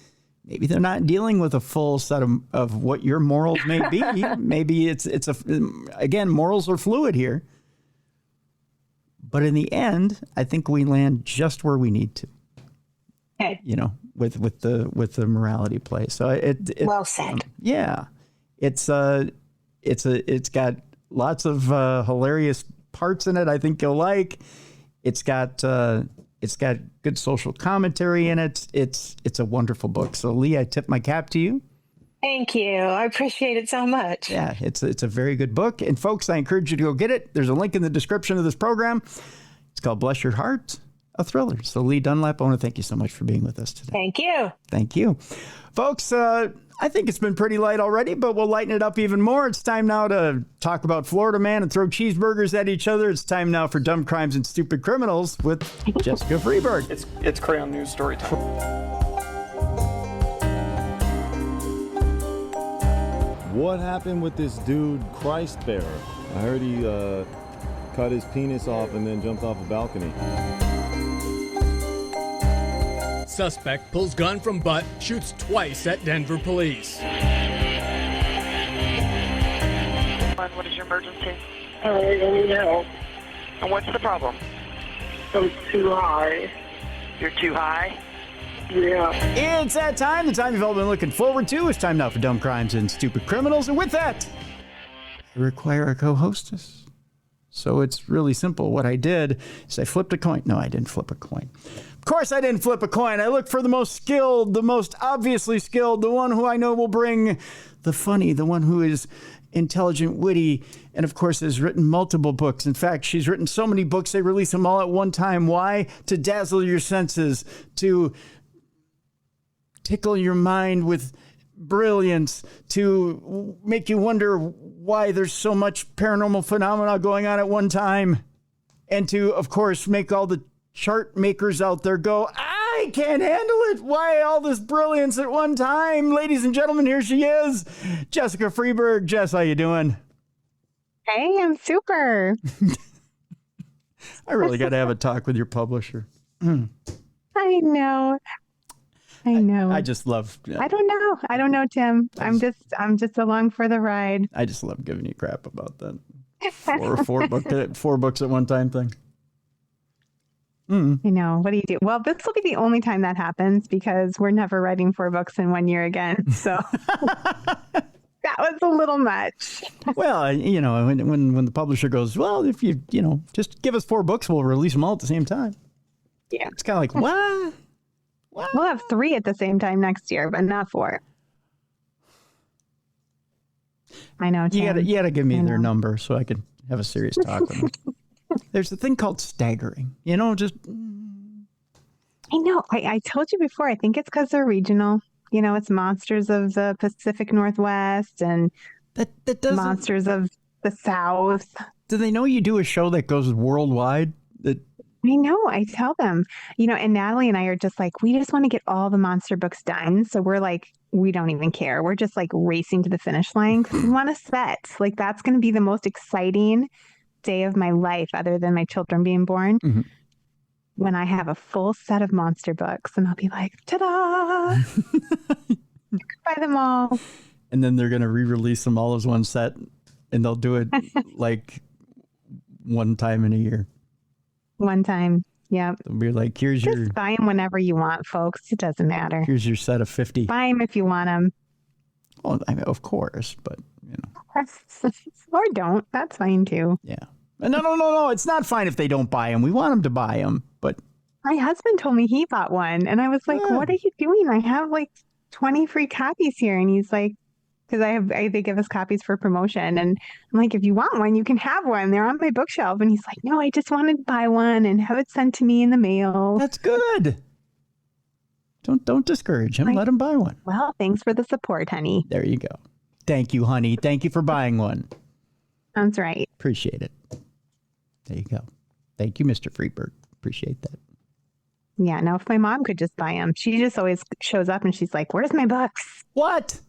maybe they're not dealing with a full set of what your morals may be. Maybe again, morals are fluid here. But in the end, I think we land just where we need to. Okay. With the morality play. So it well said. Yeah. It's got lots of hilarious parts in it. I think you'll like. It's got good social commentary in it. It's a wonderful book. So Leigh, I tip my cap to you. Thank you. I appreciate it so much. Yeah, it's a very good book. And folks, I encourage you to go get it. There's a link in the description of this program. It's called Bless Your Heart, a thriller. So Leigh Dunlap, I want to thank you so much for being with us today. Thank you. Thank you. Folks, I think it's been pretty light already, but we'll lighten it up even more. It's time now to talk about Florida Man and throw cheeseburgers at each other. It's time now for Dumb Crimes and Stupid Criminals with Jessica Freeberg. It's Crayon News story time. What happened with this dude, Christ Bearer? I heard he cut his penis off and then jumped off a balcony. Suspect pulls gun from butt, shoots twice at Denver police. What is your emergency? I need help. And what's the problem? I'm too high. You're too high? Yeah. It's that time, the time you've all been looking forward to. It's time now for Dumb Crimes and Stupid Criminals. And with that, I require a co-hostess. So it's really simple. What I did is I flipped a coin. No, I didn't flip a coin. Of course I didn't flip a coin. I looked for the most skilled, the most obviously skilled, the one who I know will bring the funny, the one who is intelligent, witty, and of course has written multiple books. In fact, she's written so many books, they release them all at one time. Why? To dazzle your senses, to tickle your mind with brilliance, to make you wonder why there's so much paranormal phenomena going on at one time, and to, of course, make all the chart makers out there go, I can't handle it. Why all this brilliance at one time? Ladies and gentlemen, here she is, Jessica Freeberg. Jess, how you doing? Hey, I'm super. I really got to have a talk with your publisher. I know. I just love. I don't know, Tim. I'm just along for the ride. I just love giving you crap about that. Four books at one time thing. I know. What do you do? Well, this will be the only time that happens because we're never writing 4 books in 1 year again. So that was a little much. Well, you know, when the publisher goes, well, if you just give us 4 books, we'll release them all at the same time. Yeah. It's kind of like, what? We'll have 3 at the same time next year, but not 4. I know, Tim. You gotta give me their number so I can have a serious talk with them. There's a thing called staggering, just. I know. I told you before, I think it's because they're regional. It's monsters of the Pacific Northwest and that doesn't, monsters of the South. Do they know you do a show that goes worldwide? I know. I tell them, and Natalie and I are just like, we just want to get all the monster books done. So we're like, we don't even care. We're just like racing to the finish line because we want a set. Like that's going to be the most exciting day of my life other than my children being born. Mm-hmm. When I have a full set of monster books and I'll be like, ta-da! You can buy them all. And then they're going to re-release them all as one set and they'll do it like one time in a year. One time. Yeah. They'll be like, here's just buy them whenever you want, folks. It doesn't matter. Here's your set of 50. Buy them if you want them. Well, I mean, of course, but or don't. That's fine too. Yeah. No. It's not fine if they don't buy them. We want them to buy them, but my husband told me he bought one, and I was like, "What are you doing? I have like 20 free copies here." And he's like, "Because they give us copies for promotion." And I'm like, "If you want one, you can have one. They're on my bookshelf." And he's like, "No, I just wanted to buy one and have it sent to me in the mail." That's good. Don't discourage him. Let him buy one. Well, thanks for the support, honey. There you go. Thank you, honey. Thank you for buying one. That's right. Appreciate it. There you go. Thank you, Mr. Freeberg. Appreciate that. Yeah, no, if my mom could just buy them. She just always shows up and she's like, "Where's my books?" What?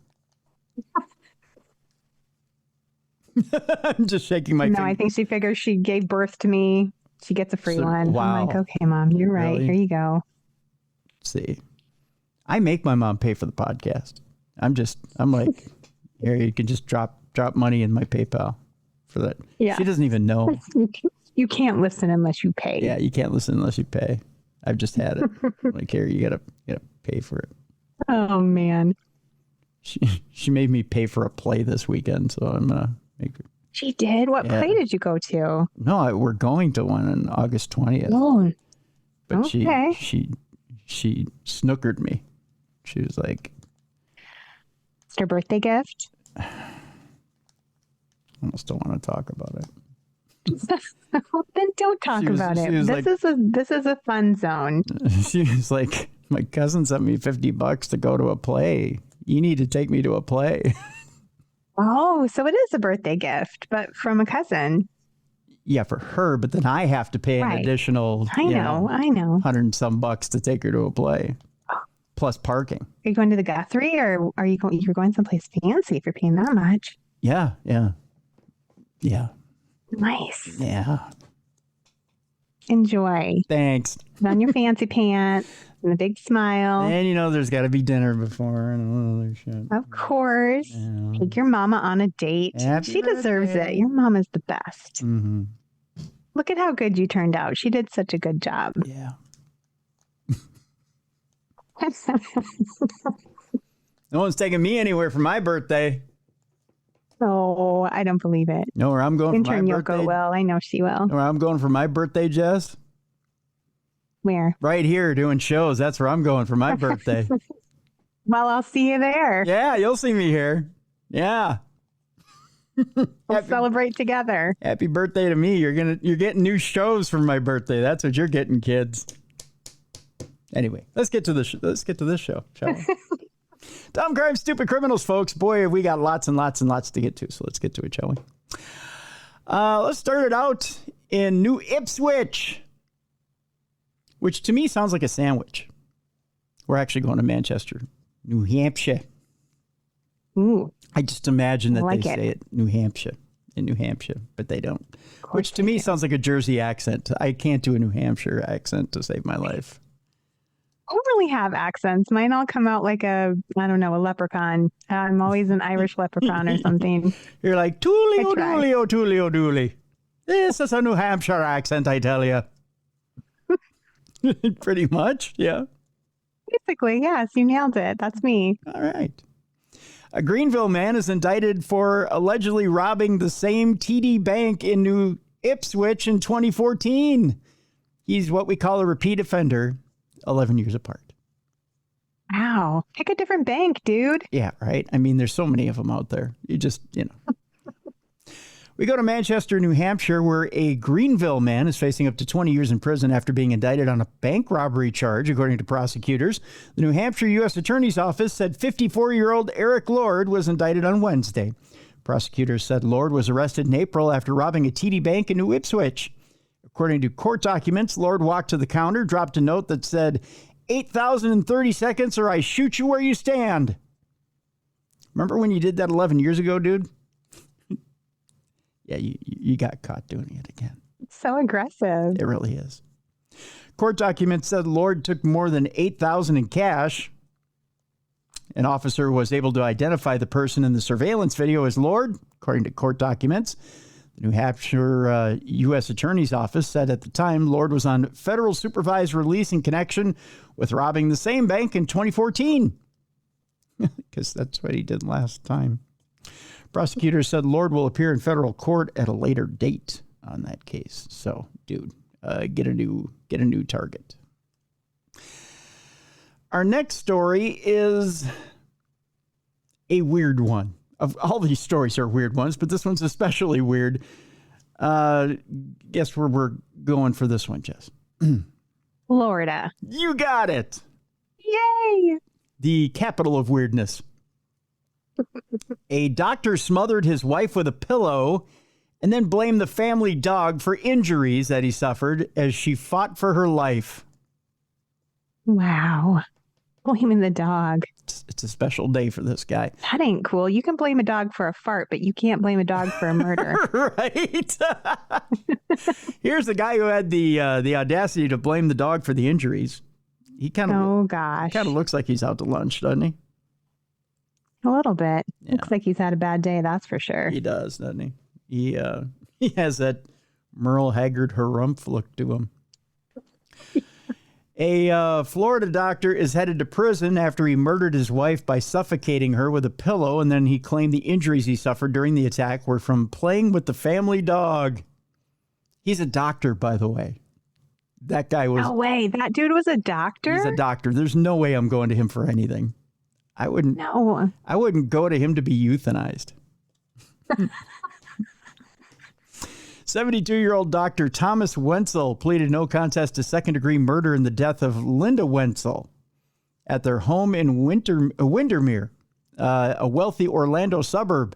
I'm just shaking my finger. No, I think she figures she gave birth to me. She gets a free one. Wow. I'm like, okay, Mom, you're right. Really? Here you go. Let's see. I make my mom pay for the podcast. I'm like, here, you can just drop money in my PayPal for that. Yeah. She doesn't even know. You can't listen unless you pay. Yeah, you can't listen unless you pay. I've just had it. Like, here, you gotta pay for it. Oh man. She made me pay for a play this weekend, so I'm gonna make her. She did? What play did you go to? No, we're going to one on August 20th. Oh. But okay. she snookered me. She was like, it's her birthday gift? I almost don't want to talk about it. Well, then don't talk about it. This is a fun zone. She was like, my cousin sent me $50 to go to a play. You need to take me to a play. Oh, so it is a birthday gift, but from a cousin. Yeah, for her, but then I have to pay an additional I know. $100 and some to take her to a play. Plus parking. Are you going to the Guthrie or are you going? You're going someplace fancy if you're paying that much. Yeah. Nice. Yeah. Enjoy. Thanks. Put on your fancy pants and a big smile. And there's got to be dinner before and all other shit. Of course. Yeah. Take your mama on a date. She deserves it. Your mama's the best. Mm-hmm. Look at how good you turned out. She did such a good job. Yeah. No one's taking me anywhere for my birthday. Oh, I don't believe it. No, where I'm going for my birthday. Intern, you'll go well. I know she will. Where I'm going for my birthday, Jess? Where? Right here doing shows. That's where I'm going for my birthday. Well, I'll see you there. Yeah, you'll see me here. Yeah. We'll celebrate together. Happy birthday to me. You're getting new shows for my birthday. That's what you're getting, kids. Anyway, let's get to this show, shall we? Dumb Crime, Stupid Criminals, folks. Boy, we got lots and lots and lots to get to, so let's get to it, shall we? Let's start it out in New Ipswich. which to me sounds like a sandwich. We're actually going to Manchester, New Hampshire. Ooh. I just imagine that like they it. say it New Hampshire in New Hampshire, but they don't. Which to me sounds like a Jersey accent. I can't do a New Hampshire accent to save my life. I don't really have accents. Mine all come out like a leprechaun. I'm always an Irish leprechaun or something. You're like, Tulio, I try. Tulio, Tulio, Dooley. This is a New Hampshire accent, I tell you. Pretty much, yeah. Basically, yes, you nailed it. That's me. All right. A Greenville man is indicted for allegedly robbing the same TD Bank in New Ipswich in 2014. He's what we call a repeat offender, 11 years apart. Wow. Pick a different bank, dude. Yeah, right. I mean, there's so many of them out there. You just, We go to Manchester, New Hampshire, where a Greenville man is facing up to 20 years in prison after being indicted on a bank robbery charge, according to prosecutors. The New Hampshire U.S. Attorney's Office said 54-year-old Eric Lord was indicted on Wednesday. Prosecutors said Lord was arrested in April after robbing a TD Bank in New Ipswich. According to court documents, Lord walked to the counter, dropped a note that said, 8,030 seconds or I shoot you where you stand. Remember when you did that 11 years ago, dude? Yeah, you got caught doing it again. It's so aggressive. It really is. Court documents said Lord took more than $8,000 in cash. An officer was able to identify the person in the surveillance video as Lord, according to court documents. The New Hampshire U.S. Attorney's Office said at the time Lord was on federal supervised release in connection with robbing the same bank in 2014. Because that's what he did last time. Prosecutors said Lord will appear in federal court at a later date on that case. So, dude, get a new target. Our next story is a weird one. Of all these stories are weird ones, but this one's especially weird. Guess where we're going for this one, Jess? Florida. You got it. Yay! The capital of weirdness. A doctor smothered his wife with a pillow and then blamed the family dog for injuries that he suffered as she fought for her life. Wow. Blaming the dog. It's a special day for this guy. That ain't cool. You can blame a dog for a fart, but you can't blame a dog for a murder. Right? Here's the guy who had the audacity to blame the dog for the injuries. He kind of looks like he's out to lunch, doesn't he? A little bit. Yeah. Looks like he's had a bad day, that's for sure. He does, doesn't he? He has that Merle Haggard harumph look to him. A Florida doctor is headed to prison after he murdered his wife by suffocating her with a pillow, and then he claimed the injuries he suffered during the attack were from playing with the family dog. He's a doctor, by the way. That guy was... No way. That dude was a doctor? He's a doctor. There's no way I'm going to him for anything. I wouldn't go to him to be euthanized. 72-year-old Dr. Thomas Wenzel pleaded no contest to second-degree murder in the death of Linda Wenzel at their home in Windermere, a wealthy Orlando suburb.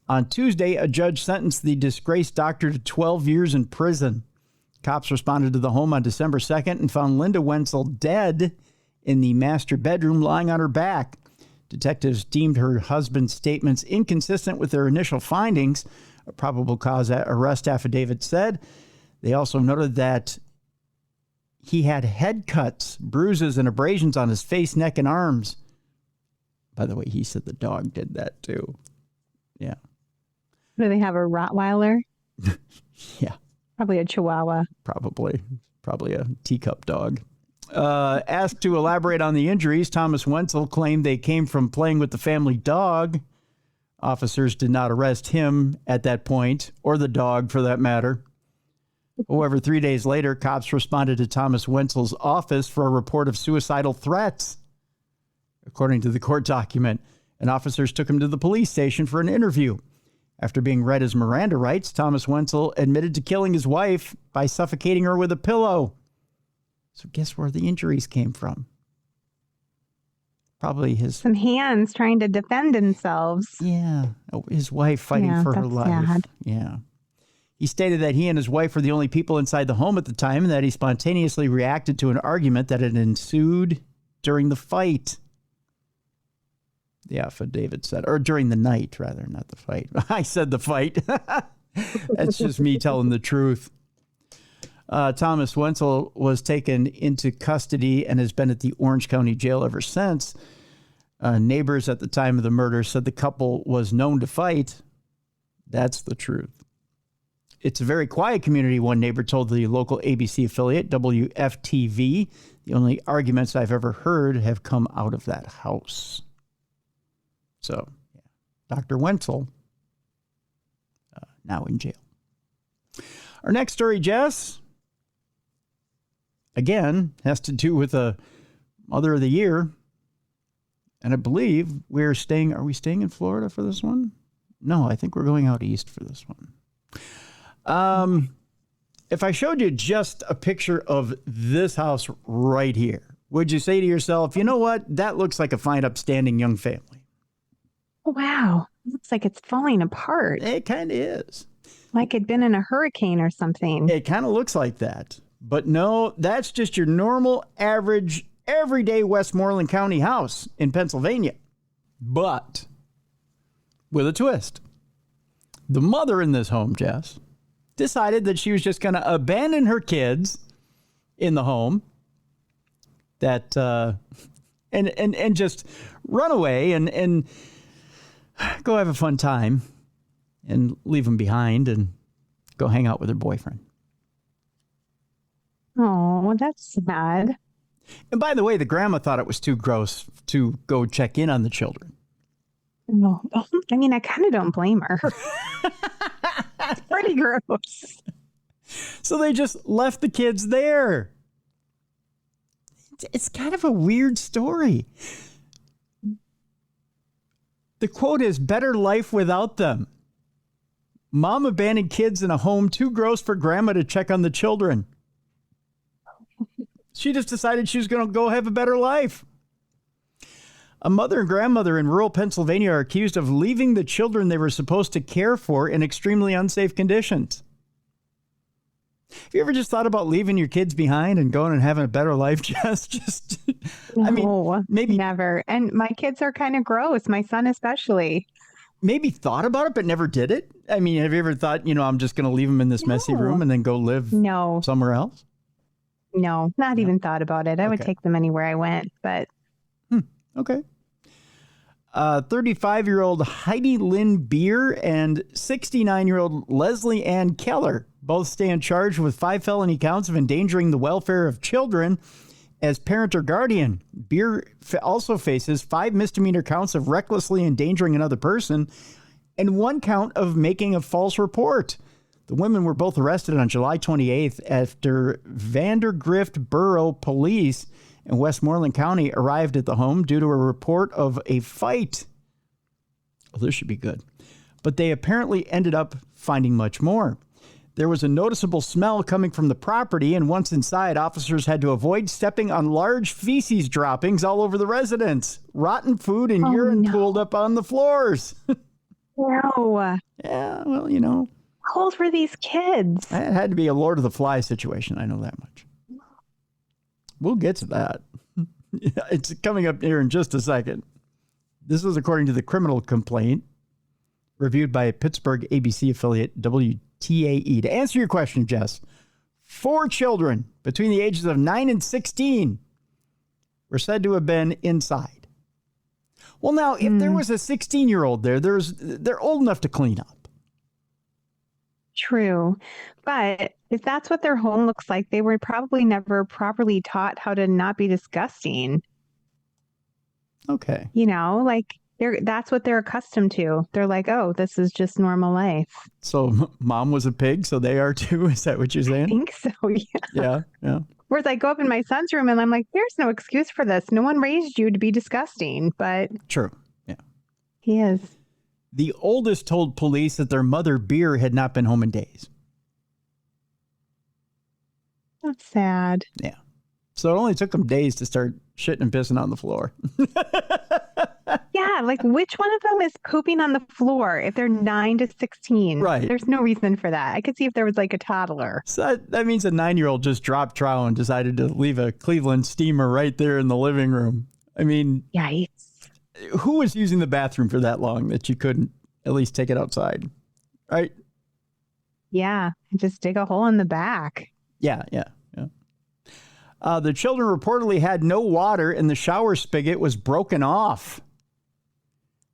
On Tuesday, a judge sentenced the disgraced doctor to 12 years in prison. Cops responded to the home on December 2nd and found Linda Wenzel dead in the master bedroom, lying on her back. Detectives deemed her husband's statements inconsistent with their initial findings, a probable cause arrest affidavit said. They also noted that he had head cuts, bruises, and abrasions on his face, neck, and arms. By the way, he said the dog did that too. Yeah. Do they have a Rottweiler? Yeah. Probably a Chihuahua. Probably a teacup dog. Asked to elaborate on the injuries, Thomas Wenzel claimed they came from playing with the family dog. Officers did not arrest him at that point, or the dog for that matter. However, 3 days later, cops responded to Thomas Wenzel's office for a report of suicidal threats. According to the court document, and officers took him to the police station for an interview. After being read his Miranda rights, Thomas Wenzel admitted to killing his wife by suffocating her with a pillow. So guess where the injuries came from? Probably some hands trying to defend themselves. Yeah. His wife fighting for her life. Sad. Yeah. He stated that he and his wife were the only people inside the home at the time and that he spontaneously reacted to an argument that had ensued during the fight. The affidavit said, or during the night, rather, not the fight. I said the fight. That's just me telling the truth. Thomas Wenzel was taken into custody and has been at the Orange County Jail ever since. Neighbors at the time of the murder said the couple was known to fight. That's the truth. It's a very quiet community, one neighbor told the local ABC affiliate, WFTV. The only arguments I've ever heard have come out of that house. So, yeah. Dr. Wenzel, now in jail. Our next story, Jess, again, has to do with a Mother of the Year. And I believe are we staying in Florida for this one? No, I think we're going out east for this one. If I showed you just a picture of this house right here, would you say to yourself, you know what? That looks like a fine, upstanding young family. Wow. Looks like it's falling apart. It kind of is. Like it'd been in a hurricane or something. It kind of looks like that. But no, that's just your normal, average, everyday Westmoreland County house in Pennsylvania. But with a twist. The mother in this home, Jess, decided that she was just going to abandon her kids in the home that and just run away and go have a fun time and leave them behind and go hang out with her boyfriend. Oh, that's sad. And by the way, the grandma thought it was too gross to go check in on the children. No, I mean, I kind of don't blame her. It's pretty gross. So they just left the kids there. It's kind of a weird story. The quote is, "Better life without them. Mom abandoned kids in a home too gross for grandma to check on the children. She just decided she was going to go have a better life." A mother and grandmother in rural Pennsylvania are accused of leaving the children they were supposed to care for in extremely unsafe conditions. Have you ever just thought about leaving your kids behind and going and having a better life? I mean, maybe never. And my kids are kind of gross. My son, especially. Maybe thought about it, but never did it. I mean, have you ever thought, I'm just going to leave them in this messy room and then go live somewhere else? No, not even thought about it. I would take them anywhere I went, but. Okay. 35-year-old Heidi Lynn Beer and 69-year-old Leslie Ann Keller both stand charged with 5 felony counts of endangering the welfare of children as parent or guardian. Beer also faces 5 misdemeanor counts of recklessly endangering another person and 1 count of making a false report. The women were both arrested on July 28th after Vandergrift Borough Police in Westmoreland County arrived at the home due to a report of a fight. Well, this should be good. But they apparently ended up finding much more. There was a noticeable smell coming from the property, and once inside, officers had to avoid stepping on large feces droppings all over the residence. Rotten food and urine pooled up on the floors. No. Yeah, well, How old were these kids? It had to be a Lord of the Flies situation. I know that much. We'll get to that. It's coming up here in just a second. This was according to the criminal complaint reviewed by Pittsburgh ABC affiliate WTAE. To answer your question, Jess, 4 children between the ages of 9 and 16 were said to have been inside. Well, now, if there was a 16-year-old there, they're old enough to clean up. True. But if that's what their home looks like, they were probably never properly taught how to not be disgusting. Okay. That's what they're accustomed to. They're like, oh, this is just normal life. So mom was a pig, so they are too? Is that what you're saying? I think so, yeah. Yeah. Whereas I go up in my son's room and I'm like, there's no excuse for this. No one raised you to be disgusting, but... True, yeah. He is. The oldest told police that their mother, Beer, had not been home in days. That's sad. Yeah. So it only took them days to start shitting and pissing on the floor. Yeah, like which one of them is pooping on the floor if they're 9 to 16? Right. There's no reason for that. I could see if there was like a toddler. So that means a 9-year-old just dropped trow and decided to leave a Cleveland steamer right there in the living room. I mean, Yikes. who was using the bathroom for that long that you couldn't at least take it outside? Right? Yeah, just dig a hole in the back. Yeah. The children reportedly had no water and the shower spigot was broken off.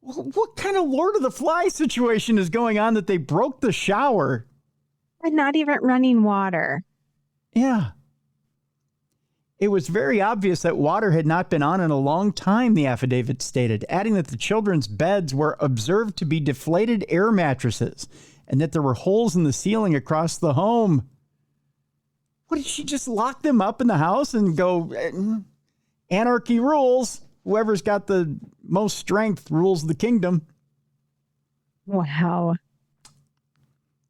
What kind of Lord of the Flies situation is going on that they broke the shower? And not even running water. Yeah. It was very obvious that water had not been on in a long time, the affidavit stated, adding that the children's beds were observed to be deflated air mattresses and that there were holes in the ceiling across the home. What, did she just lock them up in the house and go, anarchy rules? Whoever's got the most strength rules the kingdom. Wow.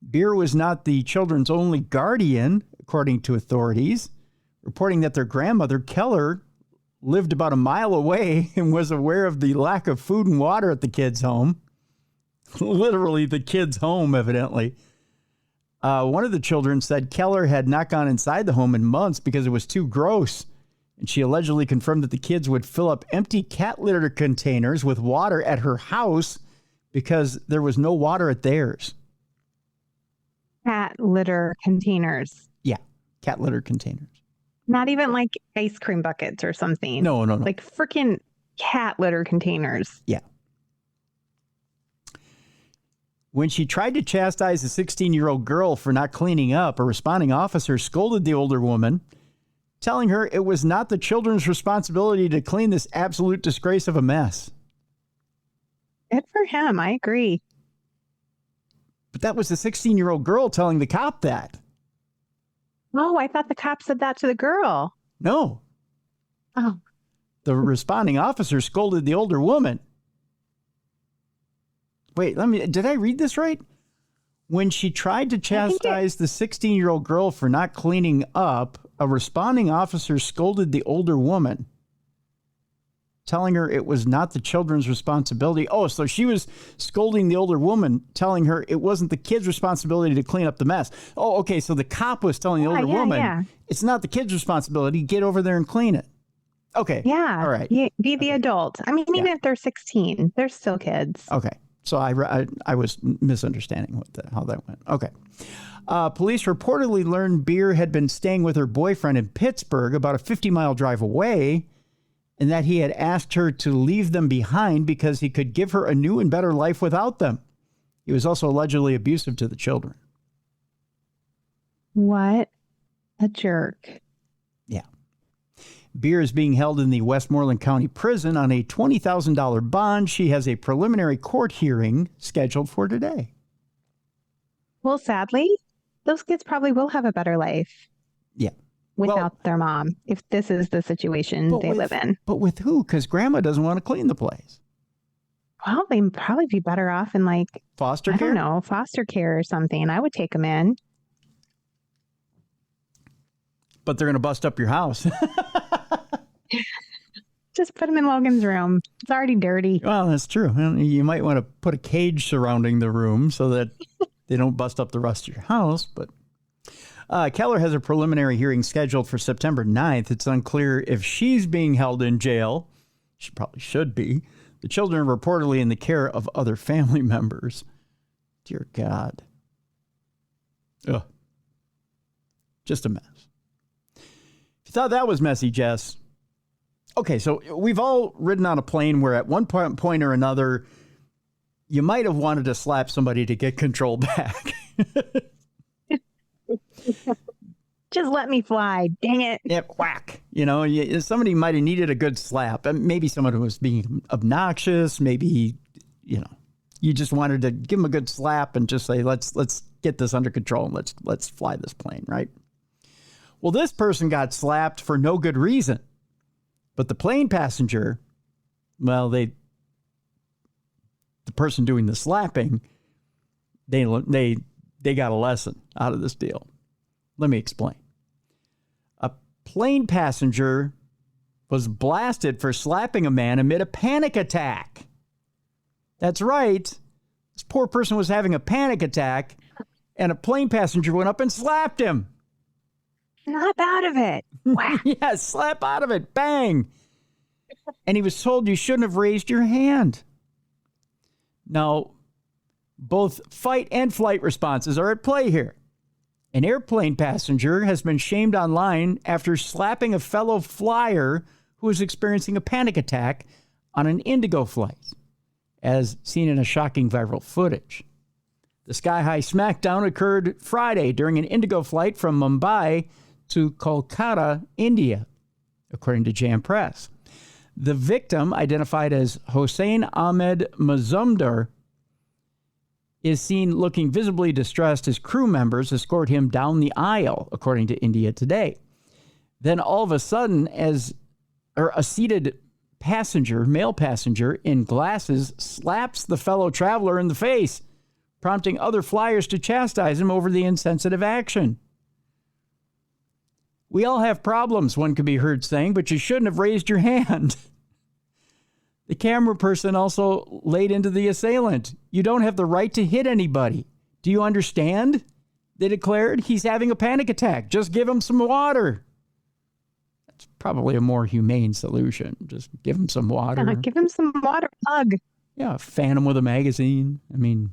Beer was not the children's only guardian, according to authorities, reporting that their grandmother, Keller, lived about a mile away and was aware of the lack of food and water at the kids' home. Literally the kids' home, evidently. One of the children said Keller had not gone inside the home in months because it was too gross. And she allegedly confirmed that the kids would fill up empty cat litter containers with water at her house because there was no water at theirs. Cat litter containers. Yeah, cat litter containers. Not even like ice cream buckets or something. No. Like freaking cat litter containers. Yeah. When she tried to chastise a 16-year-old girl for not cleaning up, a responding officer scolded the older woman, telling her it was not the children's responsibility to clean this absolute disgrace of a mess. Good for him. I agree. But that was the 16-year-old girl telling the cop that. Oh, I thought the cop said that to the girl. No. Oh. The responding officer scolded the older woman. Wait, did I read this right? When she tried to chastise the 16-year-old girl for not cleaning up, a responding officer scolded the older woman, telling her it was not the children's responsibility. Oh, so she was scolding the older woman, telling her it wasn't the kid's responsibility to clean up the mess. Oh, okay, so the cop was telling the older woman, it's not the kid's responsibility, get over there and clean it. Okay. Yeah. All right. Be the adult. I mean, even if they're 16, they're still kids. Okay. So I was misunderstanding how that went. Okay. Police reportedly learned Beer had been staying with her boyfriend in Pittsburgh, about a 50-mile drive away, and that he had asked her to leave them behind because he could give her a new and better life without them. He was also allegedly abusive to the children. What a jerk. Yeah. Beer is being held in the Westmoreland County Prison on a $20,000 bond. She has a preliminary court hearing scheduled for today. Well, sadly, those kids probably will have a better life. Yeah. Without their mom, if this is the situation they live in. But with who? Because grandma doesn't want to clean the place. Well, they'd probably be better off in like foster care? I don't know, foster care or something. I would take them in. But they're going to bust up your house. Just put them in Logan's room. It's already dirty. Well, that's true. You might want to put a cage surrounding the room so that they don't bust up the rest of your house. But Keller has a preliminary hearing scheduled for September 9th. It's unclear if she's being held in jail. She probably should be. The children are reportedly in the care of other family members. Dear God. Ugh. Just a mess. If you thought that was messy, Jess. Okay, so we've all ridden on a plane where at one point or another, you might have wanted to slap somebody to get control back. Just let me fly. Dang it. Yeah, whack. You know, somebody might have needed a good slap. Maybe someone who was being obnoxious. Maybe, you just wanted to give them a good slap and just say, let's get this under control and let's fly this plane, right? Well, this person got slapped for no good reason. But the plane passenger, well, the person doing the slapping, they got a lesson out of this deal. Let me explain. A plane passenger was blasted for slapping a man amid a panic attack. That's right. This poor person was having a panic attack, and a plane passenger went up and slapped him. Snap out of it. Wow. Yeah, slap out of it. Bang. And he was told you shouldn't have raised your hand. Now, both fight and flight responses are at play here. An airplane passenger has been shamed online after slapping a fellow flyer who was experiencing a panic attack on an Indigo flight, as seen in a shocking viral footage. The sky-high smackdown occurred Friday during an Indigo flight from Mumbai to Kolkata, India, according to Jam Press. The victim, identified as Hossein Ahmed Mazumdar, is seen looking visibly distressed as crew members escort him down the aisle, according to India Today. Then all of a sudden, a seated passenger, male passenger in glasses, slaps the fellow traveler in the face, prompting other flyers to chastise him over the insensitive action. We all have problems, one could be heard saying, but you shouldn't have raised your hand. The camera person also laid into the assailant. You don't have the right to hit anybody. Do you understand? They declared. He's having a panic attack. Just give him some water. That's probably a more humane solution. Just give him some water. Yeah, give him some water. Hug. Yeah, fan him with a magazine. I mean.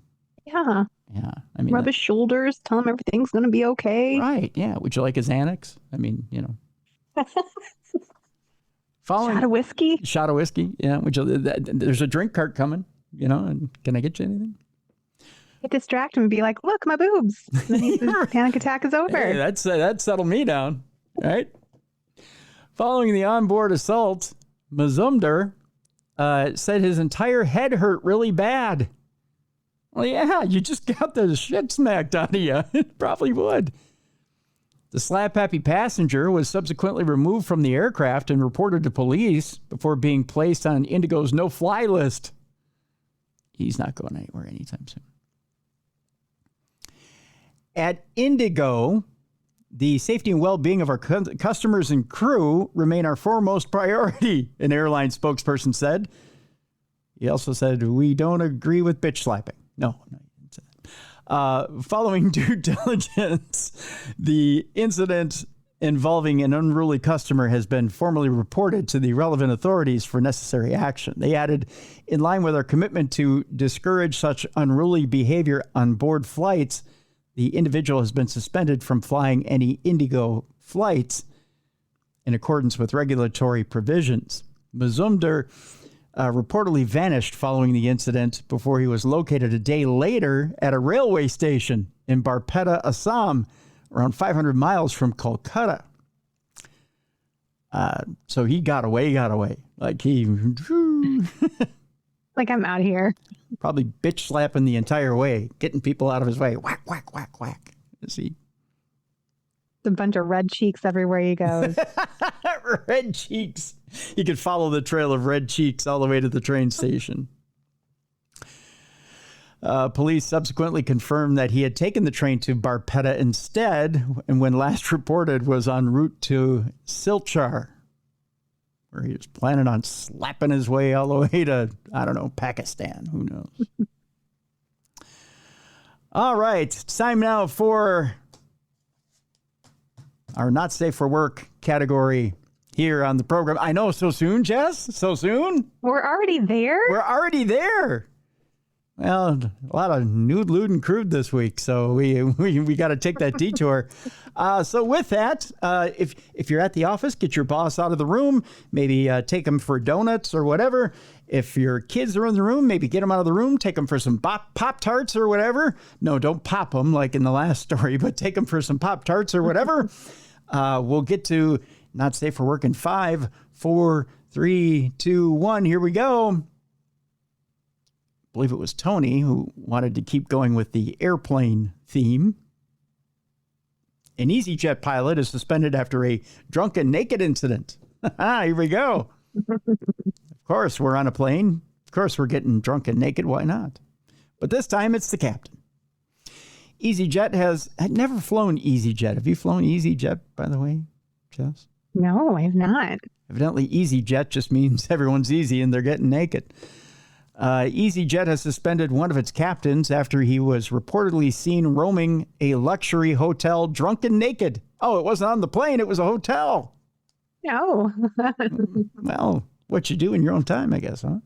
Yeah. Yeah. I mean, rub his shoulders. Tell him everything's going to be okay. Right. Yeah. Would you like a Xanax? I mean, you know. Shot of whiskey? Shot of whiskey, yeah. There's a drink cart coming, you know, and can I get you anything? Distract him and be like, look, my boobs. And then his panic attack is over. Hey, that settled me down, right? Following the onboard assault, Mazumdar said his entire head hurt really bad. Well, yeah, you just got the shit smacked out of you. It probably would. The slap-happy passenger was subsequently removed from the aircraft and reported to police before being placed on Indigo's no-fly list. He's not going anywhere anytime soon. At Indigo, the safety and well-being of our customers and crew remain our foremost priority, an airline spokesperson said. He also said, we don't agree with bitch slapping. No, he didn't say that. Following due diligence, the incident involving an unruly customer has been formally reported to the relevant authorities for necessary action. They added, in line with our commitment to discourage such unruly behavior on board flights, the individual has been suspended from flying any Indigo flights in accordance with regulatory provisions. Mazumdar reportedly vanished following the incident before he was located a day later at a railway station in Barpeta, Assam, around 500 miles from Kolkata. So he got away. Like he... like, I'm out of here. Probably bitch slapping the entire way, getting people out of his way. Whack, whack, whack, whack. See? A bunch of red cheeks everywhere he goes. Red cheeks. You could follow the trail of red cheeks all the way to the train station. Police subsequently confirmed that he had taken the train to Barpeta instead, and when last reported was en route to Silchar, where he was planning on slapping his way all the way to, I don't know, Pakistan. Who knows? All right. It's time now for our not safe for work category here on the program. I know, so soon, Jess? So soon? We're already there? We're already there. Well, a lot of nude, lewd, and crude this week, so we got to take that detour. So with that, if you're at the office, get your boss out of the room. Maybe take them for donuts or whatever. If your kids are in the room, maybe get them out of the room. Take them for some Pop-Tarts or whatever. No, don't pop them like in the last story, but take them for some Pop-Tarts or whatever. We'll get to Not Safe for Work in 5, 4, 3, 2, 1. Here we go. I believe it was Tony who wanted to keep going with the airplane theme. An EasyJet pilot is suspended after a drunken naked incident. Here we go. Of course, we're on a plane. Of course, we're getting drunk and naked. Why not? But this time, it's the captain. EasyJet had never flown EasyJet. Have you flown EasyJet, by the way, Jess? No, I have not. Evidently, EasyJet just means everyone's easy and they're getting naked. EasyJet has suspended one of its captains after he was reportedly seen roaming a luxury hotel drunk and naked. Oh, it wasn't on the plane. It was a hotel. No. Well, what you do in your own time, I guess, huh?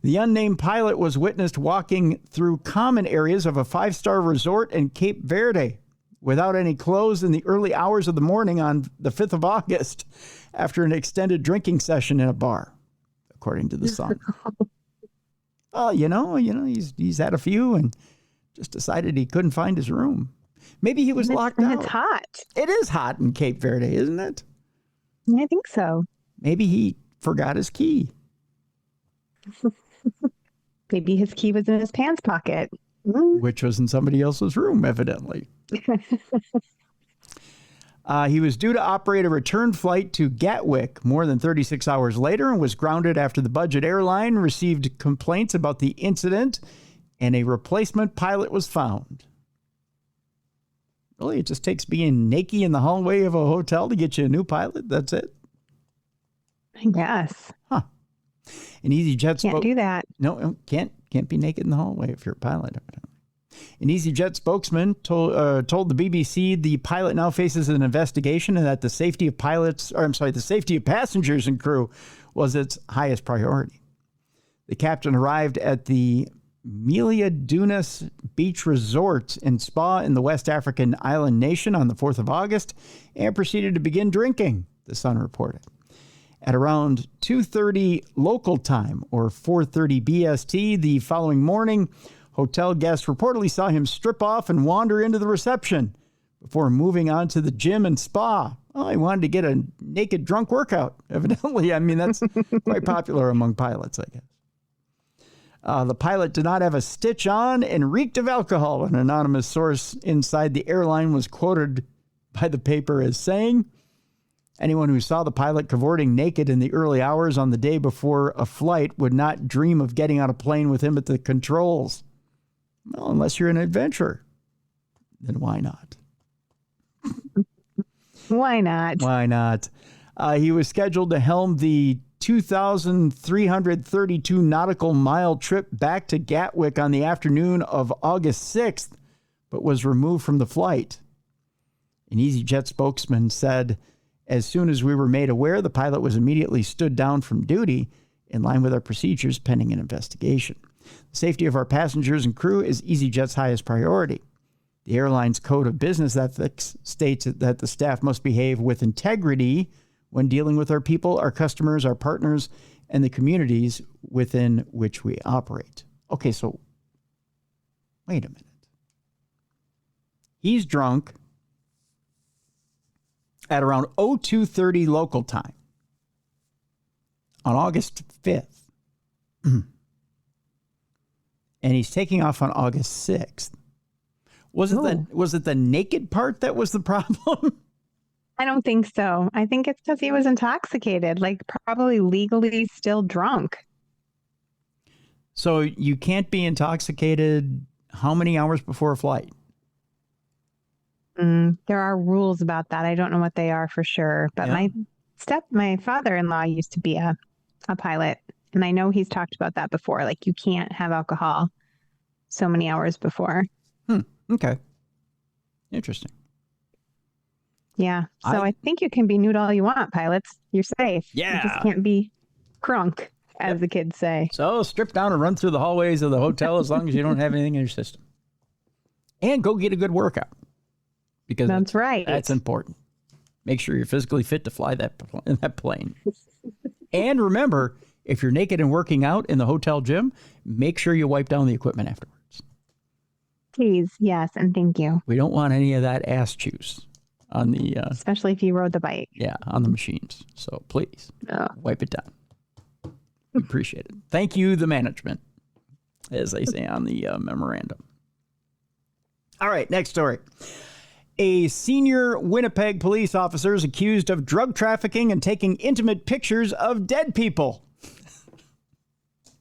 The unnamed pilot was witnessed walking through common areas of a 5-star resort in Cape Verde without any clothes in the early hours of the morning on the 5th of August after an extended drinking session in a bar, according to the Sun. Well, he's had a few and just decided he couldn't find his room. Maybe he was locked out. It's hot. It is hot in Cape Verde, isn't it? I think so. Maybe he forgot his key. Maybe his key was in his pants pocket. Which was in somebody else's room, evidently. He was due to operate a return flight to Gatwick more than 36 hours later and was grounded after the budget airline received complaints about the incident and a replacement pilot was found. Really, it just takes being naked in the hallway of a hotel to get you a new pilot? That's it? I guess. Huh. An EasyJet Can't do that. No, can't be naked in the hallway if you're a pilot. An EasyJet spokesman told the BBC the pilot now faces an investigation and that the safety of passengers and crew was its highest priority. The captain arrived at the Melia Dunas Beach Resort and Spa in the West African island nation on the 4th of August and proceeded to begin drinking, the Sun reported. At around 2:30 local time, or 4:30 BST, the following morning, hotel guests reportedly saw him strip off and wander into the reception before moving on to the gym and spa. Well, he wanted to get a naked drunk workout, evidently. I mean, that's quite popular among pilots, I guess. The pilot did not have a stitch on and reeked of alcohol. An anonymous source inside the airline was quoted by the paper as saying, anyone who saw the pilot cavorting naked in the early hours on the day before a flight would not dream of getting on a plane with him at the controls. Well, unless you're an adventurer, then why not? Why not? Why not? He was scheduled to helm the 2,332 nautical mile trip back to Gatwick on the afternoon of August 6th, but was removed from the flight. An EasyJet spokesman said, as soon as we were made aware, the pilot was immediately stood down from duty in line with our procedures pending an investigation. The safety of our passengers and crew is EasyJet's highest priority. The airline's code of business ethics states that the staff must behave with integrity when dealing with our people, our customers, our partners, and the communities within which we operate. Okay, so wait a minute. He's drunk at around 02:30 local time on August 5th. And he's taking off on August 6th. Was it the naked part that was the problem? I don't think so. I think it's because he was intoxicated, like probably legally still drunk. So you can't be intoxicated how many hours before a flight? There are rules about that. I don't know what they are for sure. But Yeah. my father-in-law used to be a pilot. And I know he's talked about that before. Like you can't have alcohol so many hours before. Okay. Interesting. Yeah. So I think you can be nude all you want, pilots. You're safe. Yeah. You just can't be crunk, as the kids say. So strip down and run through the hallways of the hotel as long as you don't have anything in your system. And go get a good workout. Because that's right. That's important. Make sure you're physically fit to fly that plane. And remember, if you're naked and working out in the hotel gym, make sure you wipe down the equipment afterwards. Please, yes, and thank you. We don't want any of that ass juice on the... especially if you rode the bike. Yeah, on the machines. So please, wipe it down. We appreciate it. Thank you, the management, as they say on the memorandum. All right, next story. A senior Winnipeg police officer is accused of drug trafficking and taking intimate pictures of dead people.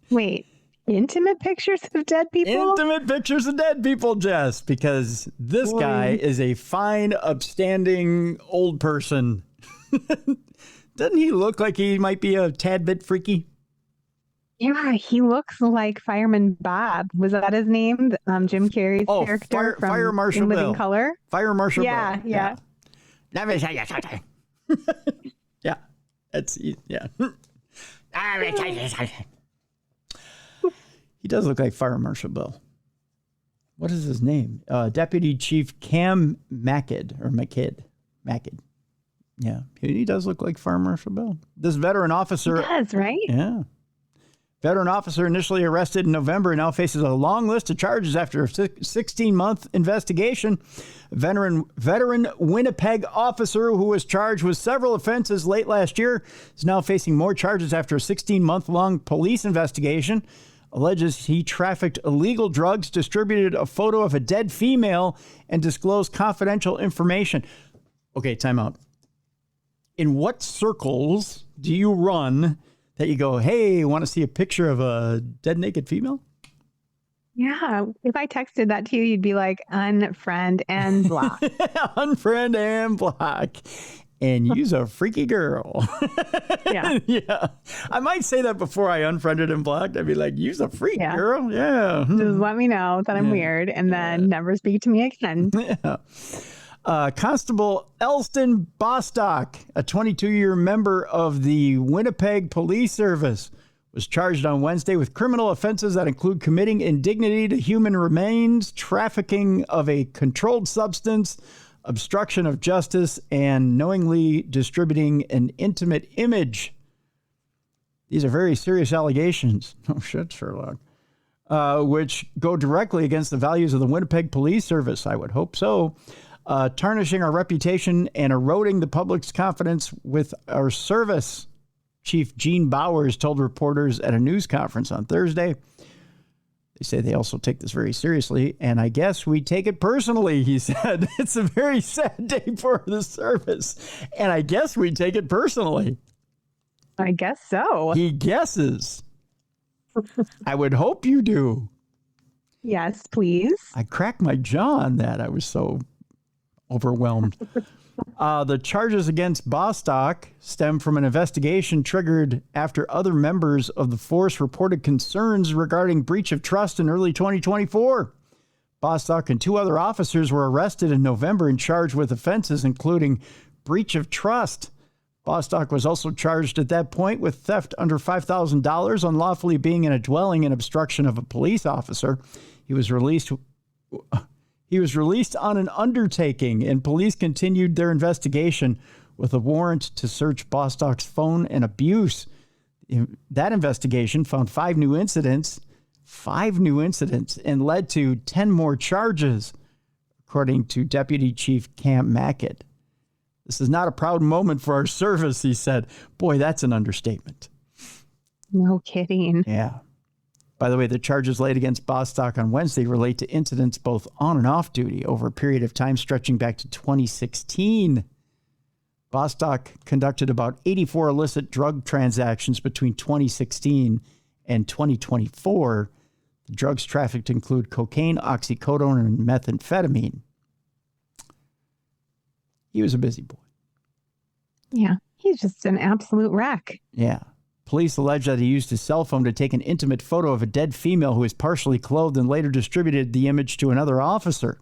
Wait, intimate pictures of dead people? Intimate pictures of dead people, Jess, because this guy is a fine, upstanding old person Doesn't he look like he might be a tad bit freaky? Yeah, he looks like Fireman Bob. Was that his name? Jim Carrey's character from Fire Marshal In Living Bill. Color? Fire Marshal Yeah, Bill. yeah. Let me tell you something. Yeah, that's, yeah. Let me tell you something. He does look like Fire Marshal Bill. What is his name? Deputy Chief Cam Mackid, or McKidd. Mackid. Yeah, he does look like Fire Marshal Bill. This veteran officer. He does, right? Yeah. Veteran officer initially arrested in November now faces a long list of charges after a 16-month investigation. Veteran Winnipeg officer who was charged with several offenses late last year is now facing more charges after a 16-month-long police investigation. Alleges he trafficked illegal drugs, distributed a photo of a dead female, and disclosed confidential information. Okay, time out. In what circles do you run that you go, hey, want to see a picture of a dead naked female? Yeah. If I texted that to you, you'd be like, unfriend and block. Unfriend and block. And use a freaky girl. Yeah. Yeah. I might say that before I unfriended and blocked. I'd be like, use a freak girl. Yeah. Just let me know that I'm weird and then never speak to me again. Yeah. Constable Elston Bostock, a 22-year member of the Winnipeg Police Service, was charged on Wednesday with criminal offenses that include committing indignity to human remains, trafficking of a controlled substance, obstruction of justice, and knowingly distributing an intimate image. These are very serious allegations. Oh, shit, Sherlock. Which go directly against the values of the Winnipeg Police Service. I would hope so. Tarnishing our reputation and eroding the public's confidence with our service, Chief Gene Bowers told reporters at a news conference on Thursday. They say they also take this very seriously, and I guess we take it personally, he said. It's a very sad day for the service, and I guess we take it personally. I guess so. He guesses. I would hope you do. Yes, please. I cracked my jaw on that. I was so overwhelmed. The charges against Bostock stem from an investigation triggered after other members of the force reported concerns regarding breach of trust in early 2024. Bostock and two other officers were arrested in November and charged with offenses including breach of trust. Bostock was also charged at that point with theft under $5,000, unlawfully being in a dwelling, and obstruction of a police officer. He was released on an undertaking, and police continued their investigation with a warrant to search Bostock's phone and abuse. That investigation found five new incidents, and led to 10 more charges, according to Deputy Chief Cam Mackid. This is not a proud moment for our service, he said. Boy, that's an understatement. No kidding. Yeah. By the way, the charges laid against Bostock on Wednesday relate to incidents both on and off duty over a period of time stretching back to 2016. Bostock conducted about 84 illicit drug transactions between 2016 and 2024. The drugs trafficked include cocaine, oxycodone, and methamphetamine. He was a busy boy. Yeah, he's just an absolute wreck. Yeah. Police allege that he used his cell phone to take an intimate photo of a dead female who was partially clothed and later distributed the image to another officer.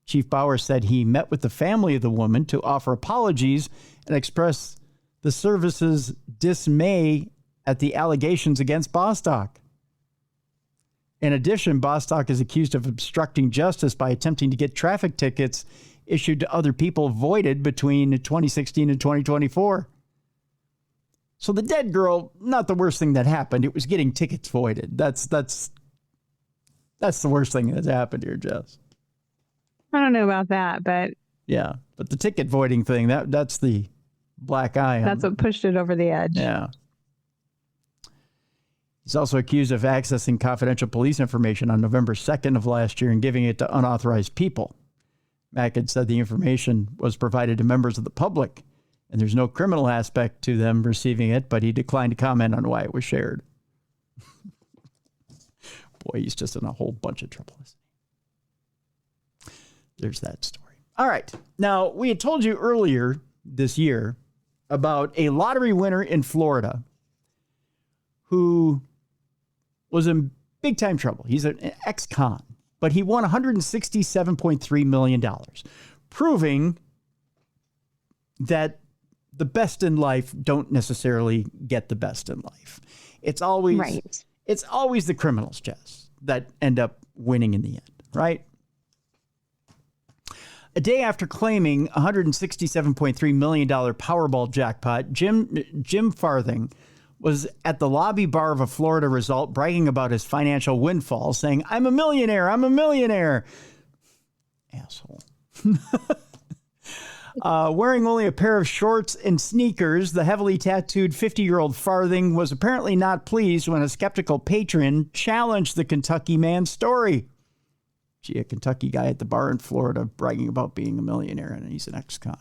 Chief Bauer said he met with the family of the woman to offer apologies and express the service's dismay at the allegations against Bostock. In addition, Bostock is accused of obstructing justice by attempting to get traffic tickets issued to other people voided between 2016 and 2024. So the dead girl, not the worst thing that happened. It was getting tickets voided. That's the worst thing that's happened here, Jess. I don't know about that, but yeah, but the ticket voiding thing, that's the black eye. That's what pushed it over the edge. Yeah. He's also accused of accessing confidential police information on November 2nd of last year and giving it to unauthorized people. Mackid said the information was provided to members of the public, and there's no criminal aspect to them receiving it, but he declined to comment on why it was shared. Boy, he's just in a whole bunch of trouble. There's that story. All right. Now, we had told you earlier this year about a lottery winner in Florida who was in big time trouble. He's an ex-con, but he won $167.3 million, proving that the best in life don't necessarily get the best in life. It's always the criminals, Jess, that end up winning in the end, right? A day after claiming $167.3 million Powerball jackpot, Jim Farthing was at the lobby bar of a Florida resort bragging about his financial windfall, saying, I'm a millionaire. Asshole. Wearing only a pair of shorts and sneakers, the heavily tattooed 50-year-old Farthing was apparently not pleased when a skeptical patron challenged the Kentucky man's story. Gee, a Kentucky guy at the bar in Florida bragging about being a millionaire, and he's an ex-con.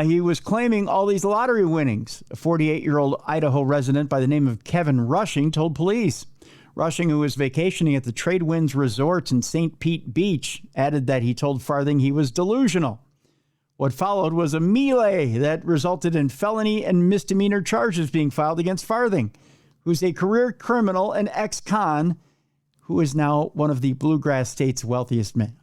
He was claiming all these lottery winnings. A 48-year-old Idaho resident by the name of Kevin Rushing told police. Rushing, who was vacationing at the Tradewinds Resort in St. Pete Beach, added that he told Farthing he was delusional. What followed was a melee that resulted in felony and misdemeanor charges being filed against Farthing, who's a career criminal and ex-con who is now one of the Bluegrass State's wealthiest men.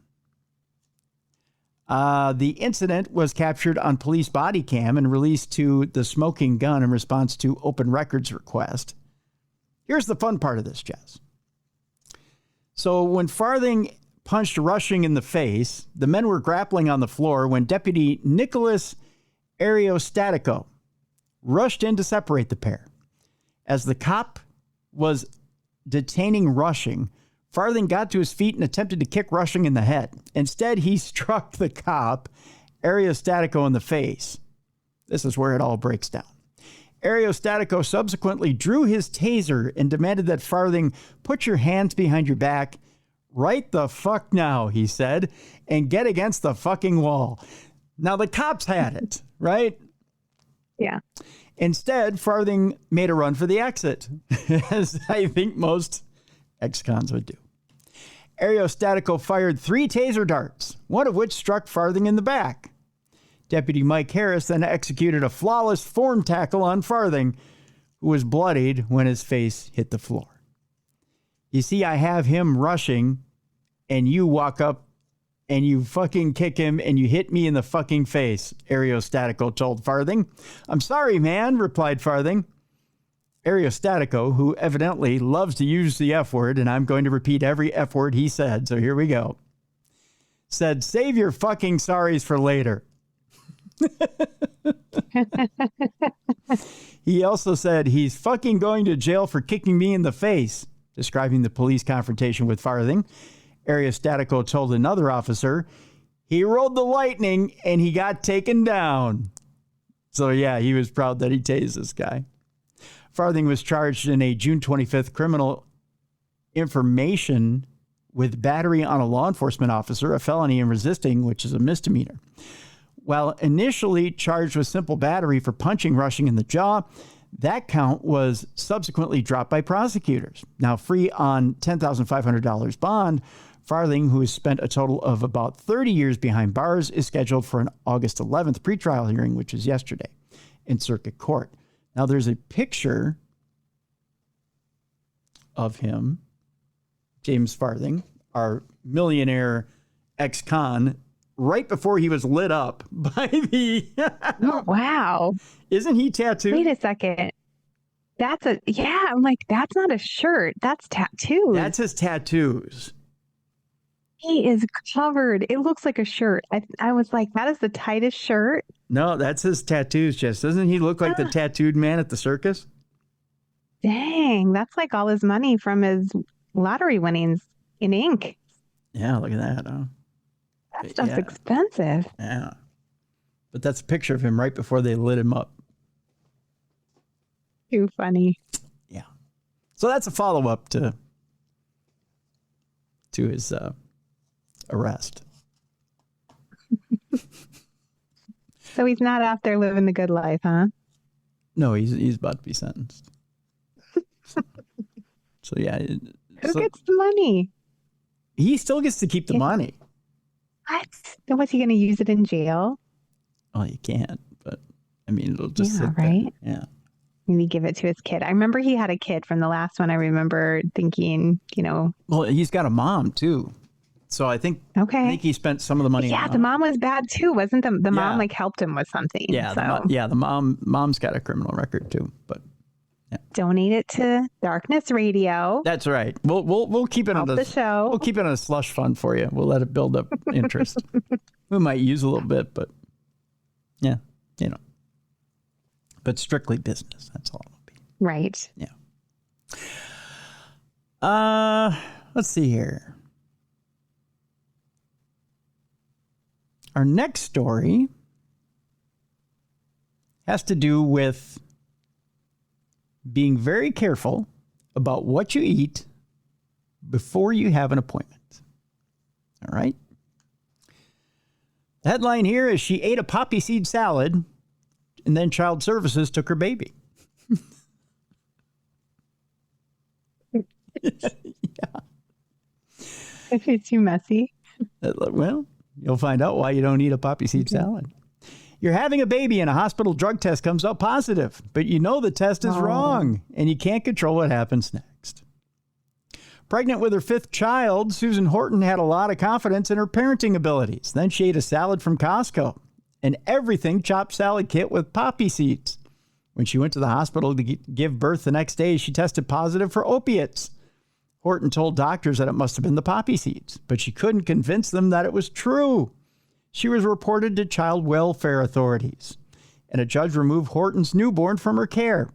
The incident was captured on police body cam and released to the Smoking Gun in response to Open Records request. Here's the fun part of this, Jess. So when Farthing punched Rushing in the face, the men were grappling on the floor when Deputy Nicholas Ariostatico rushed in to separate the pair. As the cop was detaining Rushing, Farthing got to his feet and attempted to kick Rushing in the head. Instead, he struck the cop, Ariostatico, in the face. This is where it all breaks down. Ariostatico subsequently drew his taser and demanded that Farthing put your hands behind your back. Right the fuck now, he said, and get against the fucking wall. Now, the cops had it, right? Yeah. Instead, Farthing made a run for the exit, as I think most ex-cons would do. Ariostatico fired 3 taser darts, one of which struck Farthing in the back. Deputy Mike Harris then executed a flawless form tackle on Farthing, who was bloodied when his face hit the floor. You see, I have him rushing, and you walk up and you fucking kick him and you hit me in the fucking face, Ariostatico told Farthing. I'm sorry, man, replied Farthing. Ariostatico, who evidently loves to use the F word, and I'm going to repeat every F word he said, so here we go, said, save your fucking sorries for later. He also said he's fucking going to jail for kicking me in the face. Describing the police confrontation with Farthing, Ariostatico told another officer, he rolled the lightning and he got taken down. So yeah, he was proud that he tased this guy. Farthing was charged in a June 25th criminal information with battery on a law enforcement officer, a felony in resisting, which is a misdemeanor. While initially charged with simple battery for punching Rushing in the jaw, that count was subsequently dropped by prosecutors. Now free on $10,500 bond, Farthing, who has spent a total of about 30 years behind bars, is scheduled for an August 11th pretrial hearing, which is yesterday, in circuit court. Now there's a picture of him, James Farthing, our millionaire ex-con, right before he was lit up by the... Oh, wow. Isn't he tattooed? Wait a second. I'm like, that's not a shirt. That's tattoos. That's his tattoos. He is covered. It looks like a shirt. I was like, that is the tightest shirt. No, that's his tattoos, Jess. Doesn't he look like the tattooed man at the circus? Dang, that's like all his money from his lottery winnings in ink. Yeah, look at that. Huh? That stuff's expensive. Yeah. But that's a picture of him right before they lit him up. Too funny. Yeah. So that's a follow-up to his arrest. So he's not out there living the good life, huh? No, he's about to be sentenced. So yeah. Who gets the money? He still gets to keep the money. What? Then what's he going to use it in jail? Well, you can't, but I mean, it'll just sit right? there. Yeah. Maybe give it to his kid. I remember he had a kid from the last one. I remember thinking, Well, he's got a mom too. So I think he spent some of the money. Yeah, on the mom was bad too, wasn't the mom like helped him with something? Yeah, so. the mom's got a criminal record too, but donate it to Darkness Radio. that's right. We'll keep it on the show. We'll keep it on a slush fund for you. We'll let it build up interest. We might use a little bit, but yeah, but strictly business. That's all it'll be. Right. Yeah. Let's see here. Our next story has to do with being very careful about what you eat before you have an appointment. All right. The headline here is she ate a poppy seed salad and then Child Services took her baby. Yeah. It's too messy. Well, you'll find out why you don't eat a poppy seed salad. You're having a baby and a hospital drug test comes up positive, but you know the test is wrong and you can't control what happens next. Pregnant with her 5th child, Susan Horton had a lot of confidence in her parenting abilities. Then she ate a salad from Costco, an everything chopped salad kit with poppy seeds. When she went to the hospital to give birth the next day, she tested positive for opiates. Horton told doctors that it must have been the poppy seeds, but she couldn't convince them that it was true. She was reported to child welfare authorities, and a judge removed Horton's newborn from her care.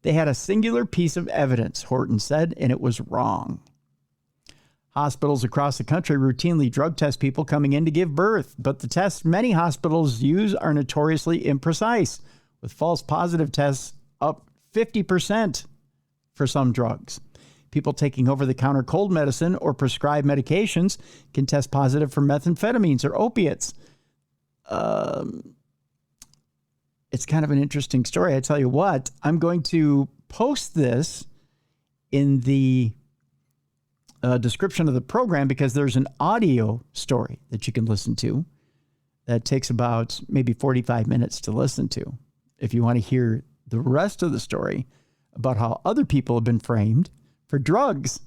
They had a singular piece of evidence, Horton said, and it was wrong. Hospitals across the country routinely drug test people coming in to give birth, but the tests many hospitals use are notoriously imprecise, with false positive tests up 50% for some drugs. People taking over-the-counter cold medicine or prescribed medications can test positive for methamphetamines or opiates. It's kind of an interesting story. I tell you what, I'm going to post this in the description of the program because there's an audio story that you can listen to that takes about maybe 45 minutes to listen to. If you want to hear the rest of the story about how other people have been framed for drugs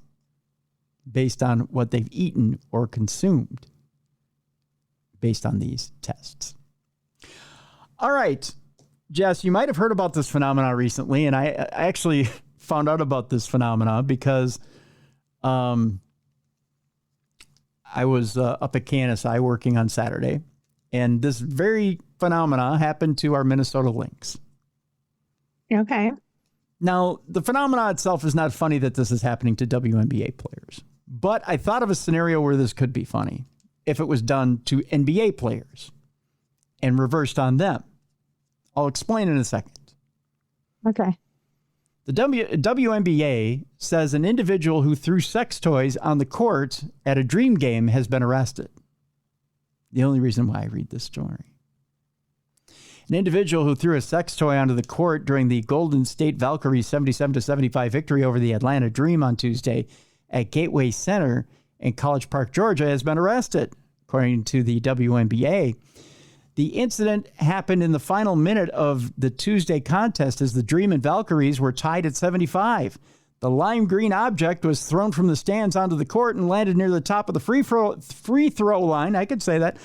based on what they've eaten or consumed based on these tests. All right, Jess, you might have heard about this phenomena recently, and I actually found out about this phenomena because I was up at KNSI working on Saturday, and this very phenomena happened to our Minnesota Lynx. Okay. Now, the phenomena itself is not funny that this is happening to WNBA players, but I thought of a scenario where this could be funny if it was done to NBA players and reversed on them. I'll explain in a second. Okay. The WNBA says an individual who threw sex toys on the court at a dream game has been arrested. The only reason why I read this story. An individual who threw a sex toy onto the court during the Golden State Valkyries 77-75 victory over the Atlanta Dream on Tuesday at Gateway Center in College Park, Georgia, has been arrested, according to the WNBA. The incident happened in the final minute of the Tuesday contest as the Dream and Valkyries were tied at 75. The lime green object was thrown from the stands onto the court and landed near the top of the free throw line. I could say that.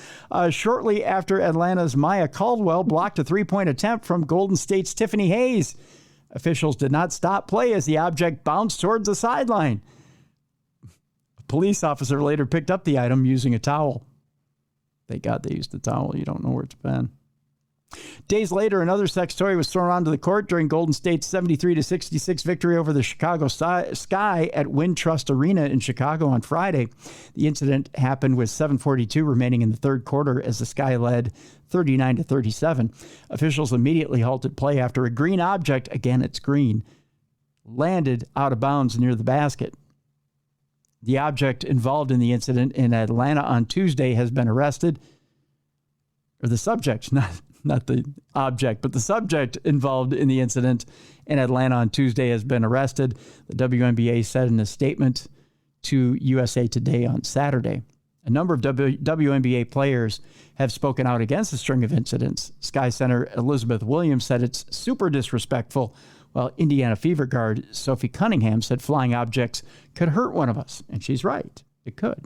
Shortly after Atlanta's Maya Caldwell blocked a three-point attempt from Golden State's Tiffany Hayes. Officials did not stop play as the object bounced towards the sideline. A police officer later picked up the item using a towel. Thank God they used the towel. You don't know where it's been. Days later, another sex toy was thrown onto the court during Golden State's 73-66 victory over the Chicago Sky at Wintrust Arena in Chicago on Friday. The incident happened with 7:42 remaining in the third quarter as the Sky led 39-37. Officials immediately halted play after a green object, again it's green, landed out of bounds near the basket. The object involved in the incident in Atlanta on Tuesday has been arrested. Or the subject, not the object, but the subject involved in the incident in Atlanta on Tuesday has been arrested. The WNBA said in a statement to USA Today on Saturday. A number of WNBA players have spoken out against the string of incidents. Sky Center Elizabeth Williams said it's super disrespectful, while Indiana Fever guard Sophie Cunningham said flying objects could hurt one of us. And she's right. It could.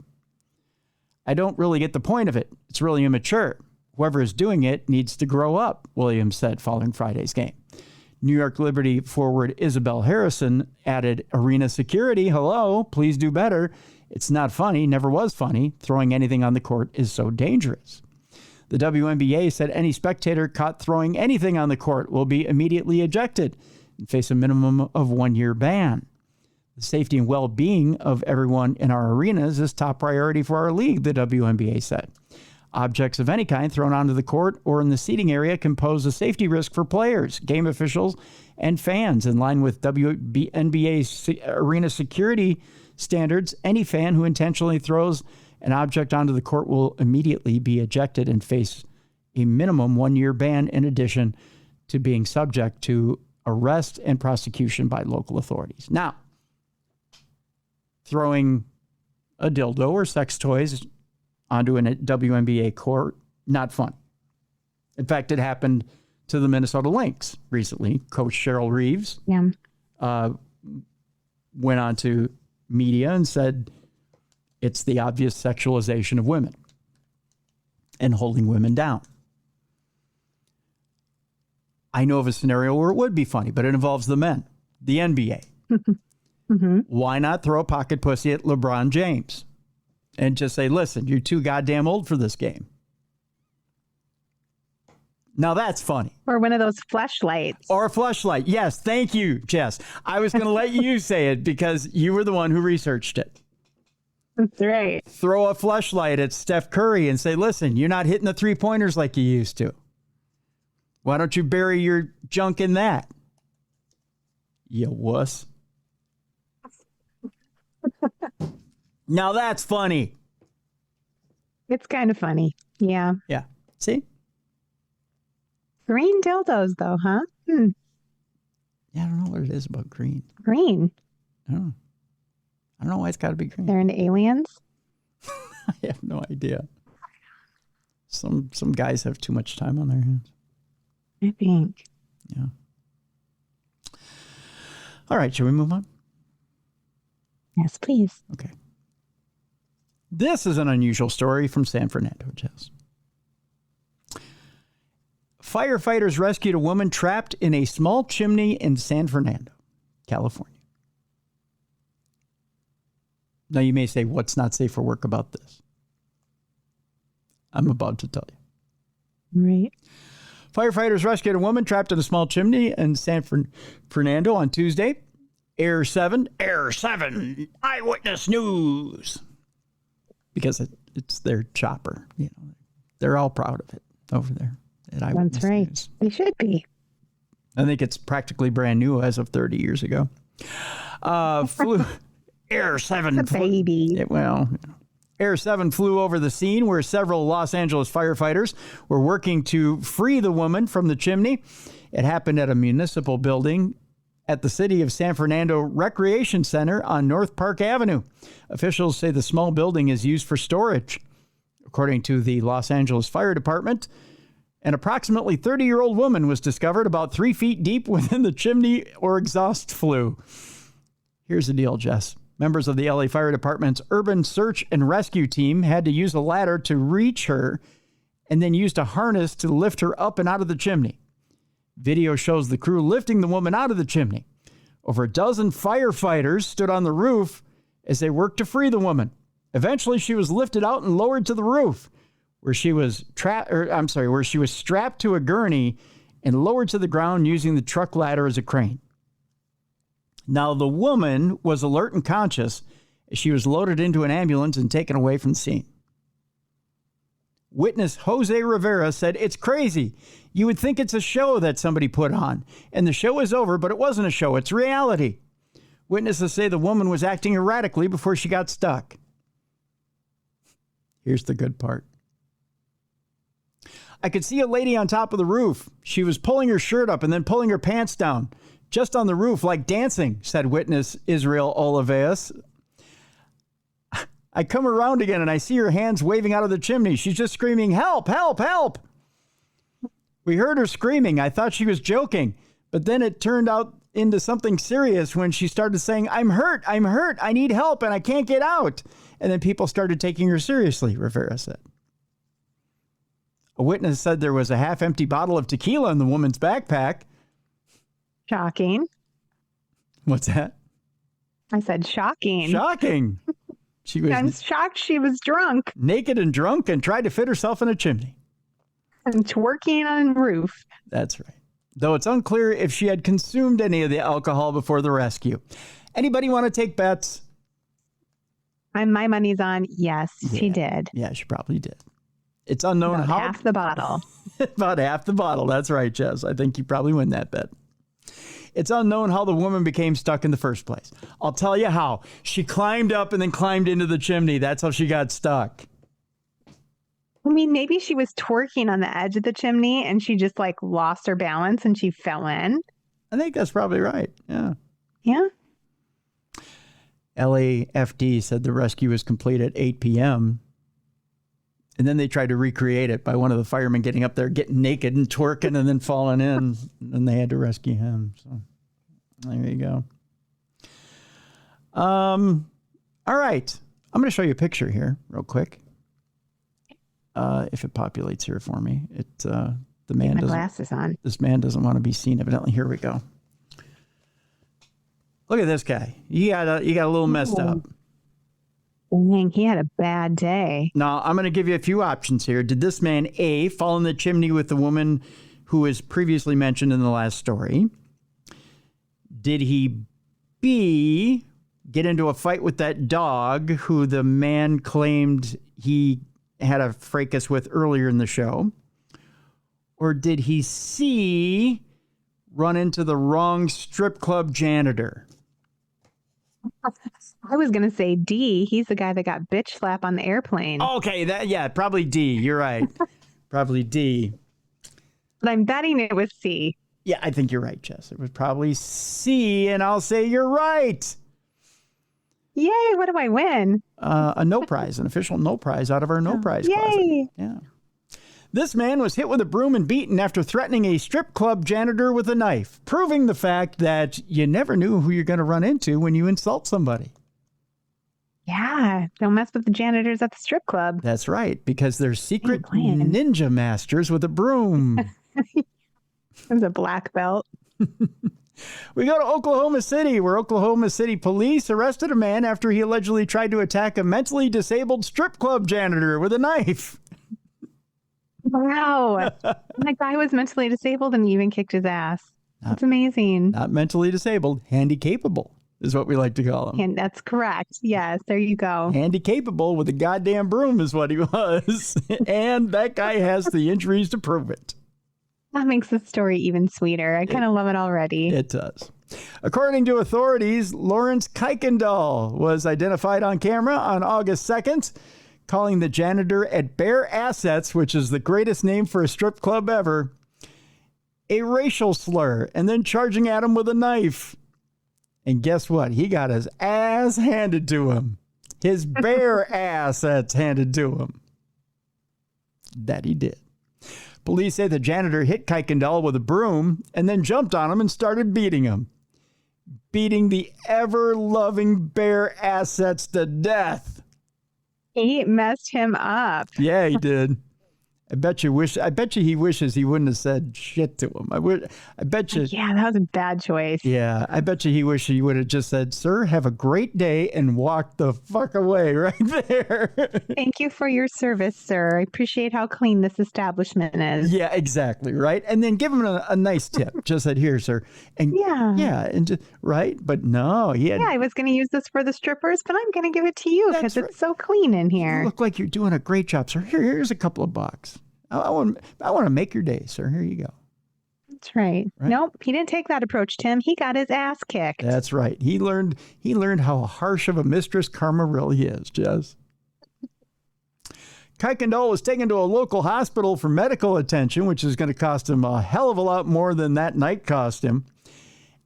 I don't really get the point of it. It's really immature. Whoever is doing it needs to grow up, Williams said following Friday's game. New York Liberty forward Isabel Harrison added, arena security, hello, please do better. It's not funny, never was funny. Throwing anything on the court is so dangerous. The WNBA said any spectator caught throwing anything on the court will be immediately ejected and face a minimum of 1-year ban. The safety and well-being of everyone in our arenas is top priority for our league, the WNBA said. Objects of any kind thrown onto the court or in the seating area can pose a safety risk for players, game officials, and fans. In line with WNBA arena security standards, any fan who intentionally throws an object onto the court will immediately be ejected and face a minimum 1-year ban in addition to being subject to arrest and prosecution by local authorities. Now, throwing a dildo or sex toys onto a WNBA court, not fun. In fact, it happened to the Minnesota Lynx recently. Coach Cheryl Reeves went on to media and said it's the obvious sexualization of women and holding women down. I know of a scenario where it would be funny, but it involves the men, the NBA. Mm-hmm. Why not throw a pocket pussy at LeBron James and just say, listen, you're too goddamn old for this game? Now that's funny. Or one of those fleshlights. Or a fleshlight. Yes, thank you, Jess. I was going to let you say it because you were the one who researched it. That's right. Throw a fleshlight at Steph Curry and say, listen, you're not hitting the three-pointers like you used to. Why don't you bury your junk in that? You wuss. Now that's funny. It's kind of funny. Yeah. Yeah. See? Green dildos, though, huh? Yeah, I don't know what it is about green. Green. I don't know why it's got to be green. They're into aliens? I have no idea. Some guys have too much time on their hands. I think. Yeah. All right, shall we move on? Yes, please. Okay. This is an unusual story from San Fernando, Jess. Firefighters rescued a woman trapped in a small chimney in San Fernando, California. Now you may say, what's not safe for work about this? I'm about to tell you. Right. Firefighters rescued a woman trapped in a small chimney in San Fernando on Tuesday. Air 7, Eyewitness News. Because it's their chopper. You know, they're all proud of it over there at Eyewitness That's right. News. They should be. I think it's practically brand new as of 30 years ago. Flew Air 7. It's a baby. Air 7 flew over the scene where several Los Angeles firefighters were working to free the woman from the chimney. It happened at a municipal building at the City of San Fernando Recreation Center on North Park Avenue. Officials say the small building is used for storage. According to the Los Angeles Fire Department, an approximately 30-year-old woman was discovered about 3 feet deep within the chimney or exhaust flue. Here's the deal, Jess. Members of the LA Fire Department's urban search and rescue team had to use a ladder to reach her and then used a harness to lift her up and out of the chimney. Video shows the crew lifting the woman out of the chimney. Over a dozen firefighters stood on the roof as they worked to free the woman. Eventually, she was lifted out and lowered to the roof, where she was strapped to a gurney and lowered to the ground using the truck ladder as a crane. Now, the woman was alert and conscious as she was loaded into an ambulance and taken away from the scene. Witness Jose Rivera said, "It's crazy. You would think it's a show that somebody put on, and the show is over, but it wasn't a show. It's reality." Witnesses say the woman was acting erratically before she got stuck. Here's the good part. "I could see a lady on top of the roof. She was pulling her shirt up and then pulling her pants down, just on the roof, like dancing," said witness Israel Oliveas. I come around again and I see her hands waving out of the chimney. She's just screaming, help, help, help. We heard her screaming. I thought she was joking, but then it turned out into something serious when she started saying, I'm hurt, I need help, and I can't get out. And then people started taking her seriously, Rivera said. A witness said there was a half-empty bottle of tequila in the woman's backpack. Shocking. What's that? I said shocking. Shocking. I'm shocked she was drunk. Naked and drunk and tried to fit herself in a chimney. And twerking on the roof. That's right. Though it's unclear if she had consumed any of the alcohol before the rescue. Anybody want to take bets? My money's on yes, she did. Yeah, she probably did. It's unknown about how. Half the bottle. About half the bottle. That's right, Jess. I think you probably win that bet. It's unknown how the woman became stuck in the first place. I'll tell you how. She climbed up and then climbed into the chimney. That's how she got stuck. I mean, maybe she was twerking on the edge of the chimney and she just like lost her balance and she fell in. I think that's probably right. Yeah. Yeah. LAFD said the rescue was complete at 8 p.m. And then they tried to recreate it by one of the firemen getting up there, getting naked and twerking and then falling in. And they had to rescue him. So there you go. All right. I'm going to show you a picture here real quick. If it populates here for me, the man doesn't. Glasses on. This man doesn't want to be seen. Evidently, here we go. Look at this guy. You got a little messed up. Dang, he had a bad day. Now I'm going to give you a few options here. Did this man A, fall in the chimney with the woman who was previously mentioned in the last story? Did he B, get into a fight with that dog who the man claimed he had a fracas with earlier in the show? Or did he C, run into the wrong strip club janitor? I was going to say D. He's the guy that got bitch slap on the airplane. Okay, probably D. You're right. Probably D. But I'm betting it was C. Yeah, I think you're right, Jess. It was probably C, and I'll say you're right. Yay, what do I win? A no prize, an official no prize out of our no prize closet. Yay. Yeah. This man was hit with a broom and beaten after threatening a strip club janitor with a knife, proving the fact that you never knew who you're going to run into when you insult somebody. Yeah, don't mess with the janitors at the strip club. That's right, because they're secret ninja masters with a broom. There's a black belt. We go to Oklahoma City, where Oklahoma City police arrested a man after he allegedly tried to attack a mentally disabled strip club janitor with a knife. Wow. That guy was mentally disabled and even kicked his ass. That's amazing. Not mentally disabled, handy-capable is what we like to call him. And that's correct. Yes, there you go. Handy-capable with a goddamn broom is what he was. And that guy has the injuries to prove it. That makes the story even sweeter. I kind of love it already. It does. According to authorities, Lawrence Kuykendall was identified on camera on August 2nd, calling the janitor at Bare Assets, which is the greatest name for a strip club ever, a racial slur, and then charging at him with a knife. And guess what? He got his ass handed to him. His bare assets handed to him. That he did. Police say the janitor hit Kuykendall with a broom and then jumped on him and started beating him. Beating the ever-loving Bare Assets to death. He messed him up. Yeah, he did. I bet you he wishes he wouldn't have said shit to him. I bet you. Yeah, that was a bad choice. Yeah, I bet you he wished he would have just said, "Sir, have a great day," and walked the fuck away right there. Thank you for your service, sir. I appreciate how clean this establishment is. Yeah, exactly, right? And then give him a nice tip. Just said, "Here, sir." And and just, right? But no, he had. Yeah, I was going to use this for the strippers, but I'm going to give it to you because it's so clean in here. You look like you're doing a great job, sir. Here's a couple of bucks. I want to make your day, sir. Here you go. That's right. Nope, he didn't take that approach, Tim. He got his ass kicked. That's right. He learned how harsh of a mistress karma really is, Jess. Kuykendall was taken to a local hospital for medical attention, which is going to cost him a hell of a lot more than that night cost him,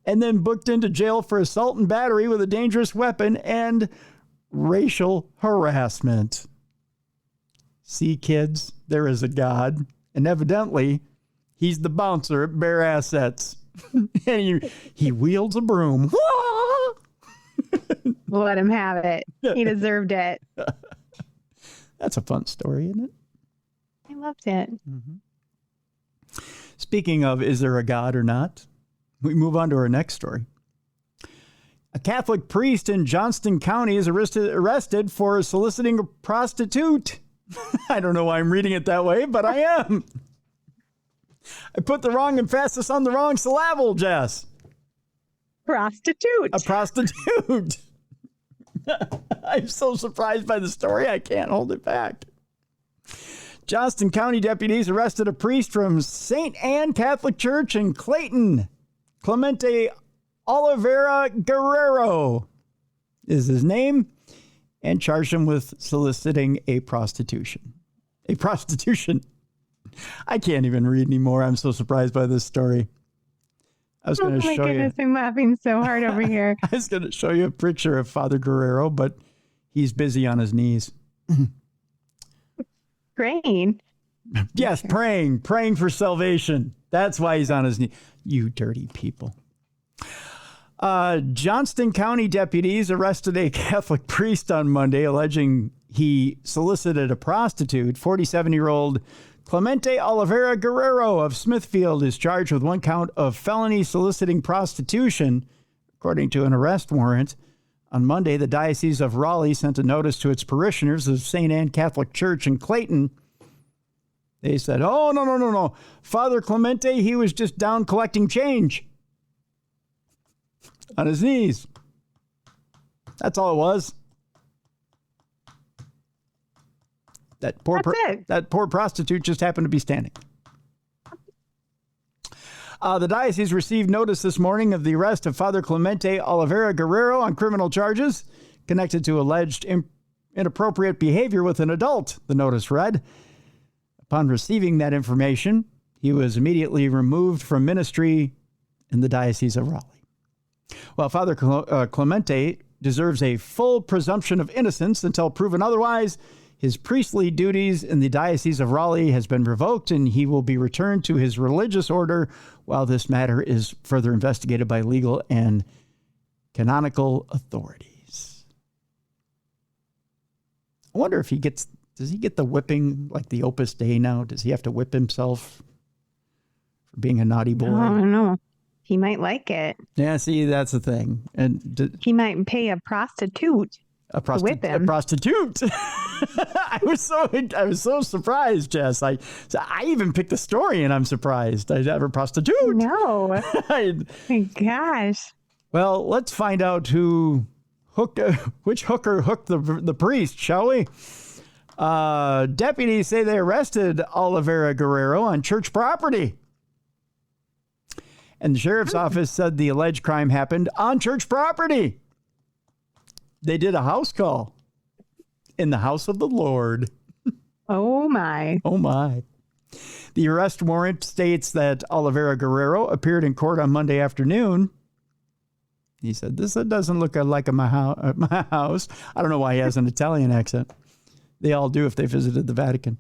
and then booked into jail for assault and battery with a dangerous weapon and racial harassment. See, kids, there is a God, and evidently, he's the bouncer at Bear Assets. And he wields a broom. Let him have it. He deserved it. That's a fun story, isn't it? I loved it. Mm-hmm. Speaking of, is there a God or not? We move on to our next story. A Catholic priest in Johnston County is arrested for soliciting a prostitute. I don't know why I'm reading it that way, but I am. I put the wrong emphasis on the wrong syllable, Jess. Prostitute. A prostitute. I'm so surprised by the story, I can't hold it back. Johnston County deputies arrested a priest from St. Anne Catholic Church in Clayton. Clemente Oliveira Guerrero is his name, and charged him with soliciting a prostitution. A prostitution. I can't even read anymore. I'm so surprised by this story. I was going to show you. I'm laughing so hard over here. I was going to show you a picture of Father Guerrero, but he's busy on his knees. Praying. Yes, praying for salvation. That's why he's on his knees. You dirty people. Johnston County deputies arrested a Catholic priest on Monday, alleging he solicited a prostitute. 47-year-old Clemente Oliveira Guerrero of Smithfield is charged with one count of felony soliciting prostitution, according to an arrest warrant. On Monday, the Diocese of Raleigh sent a notice to its parishioners of St. Anne Catholic Church in Clayton. They said, oh, no. Father Clemente, he was just down collecting change on his knees. That's all it was. That poor prostitute just happened to be standing. The diocese received notice this morning of the arrest of Father Clemente Oliveira Guerrero on criminal charges connected to alleged inappropriate behavior with an adult, the notice read. Upon receiving that information, he was immediately removed from ministry in the Diocese of Raleigh. Well, Father Clemente deserves a full presumption of innocence until proven otherwise. His priestly duties in the Diocese of Raleigh has been revoked, and he will be returned to his religious order while this matter is further investigated by legal and canonical authorities. I wonder if does he get the whipping like the Opus Dei now? Does he have to whip himself for being a naughty boy? I don't know. He might like it. Yeah, see, that's the thing. And he might pay a prostitute. A prostitute. I was so surprised, Jess. I even picked the story, and I'm surprised. I have a prostitute. No. My gosh. Well, let's find out which hooker hooked the priest, shall we? Deputies say they arrested Oliveira Guerrero on church property. And the sheriff's office said the alleged crime happened on church property. They did a house call in the house of the Lord. Oh, my. Oh, my. The arrest warrant states that Oliveira Guerrero appeared in court on Monday afternoon. He said, this doesn't look like my house. I don't know why he has an Italian accent. They all do if they visited the Vatican.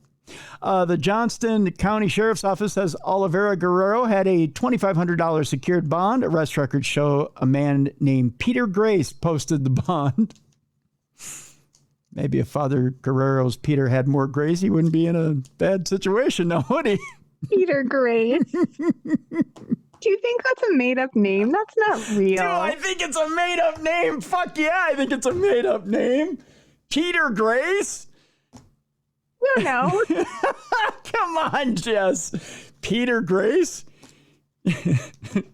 The Johnston County Sheriff's Office says Oliveira Guerrero had a $2,500 secured bond. Arrest records show a man named Peter Grace posted the bond. Maybe if Father Guerrero's Peter had more grace, he wouldn't be in a bad situation now, would he? Peter Grace. Do you think that's a made-up name? That's not real. Do I think it's a made-up name? Fuck yeah, I think it's a made-up name. Peter Grace? No. Come on, Jess. Peter Grace? I'm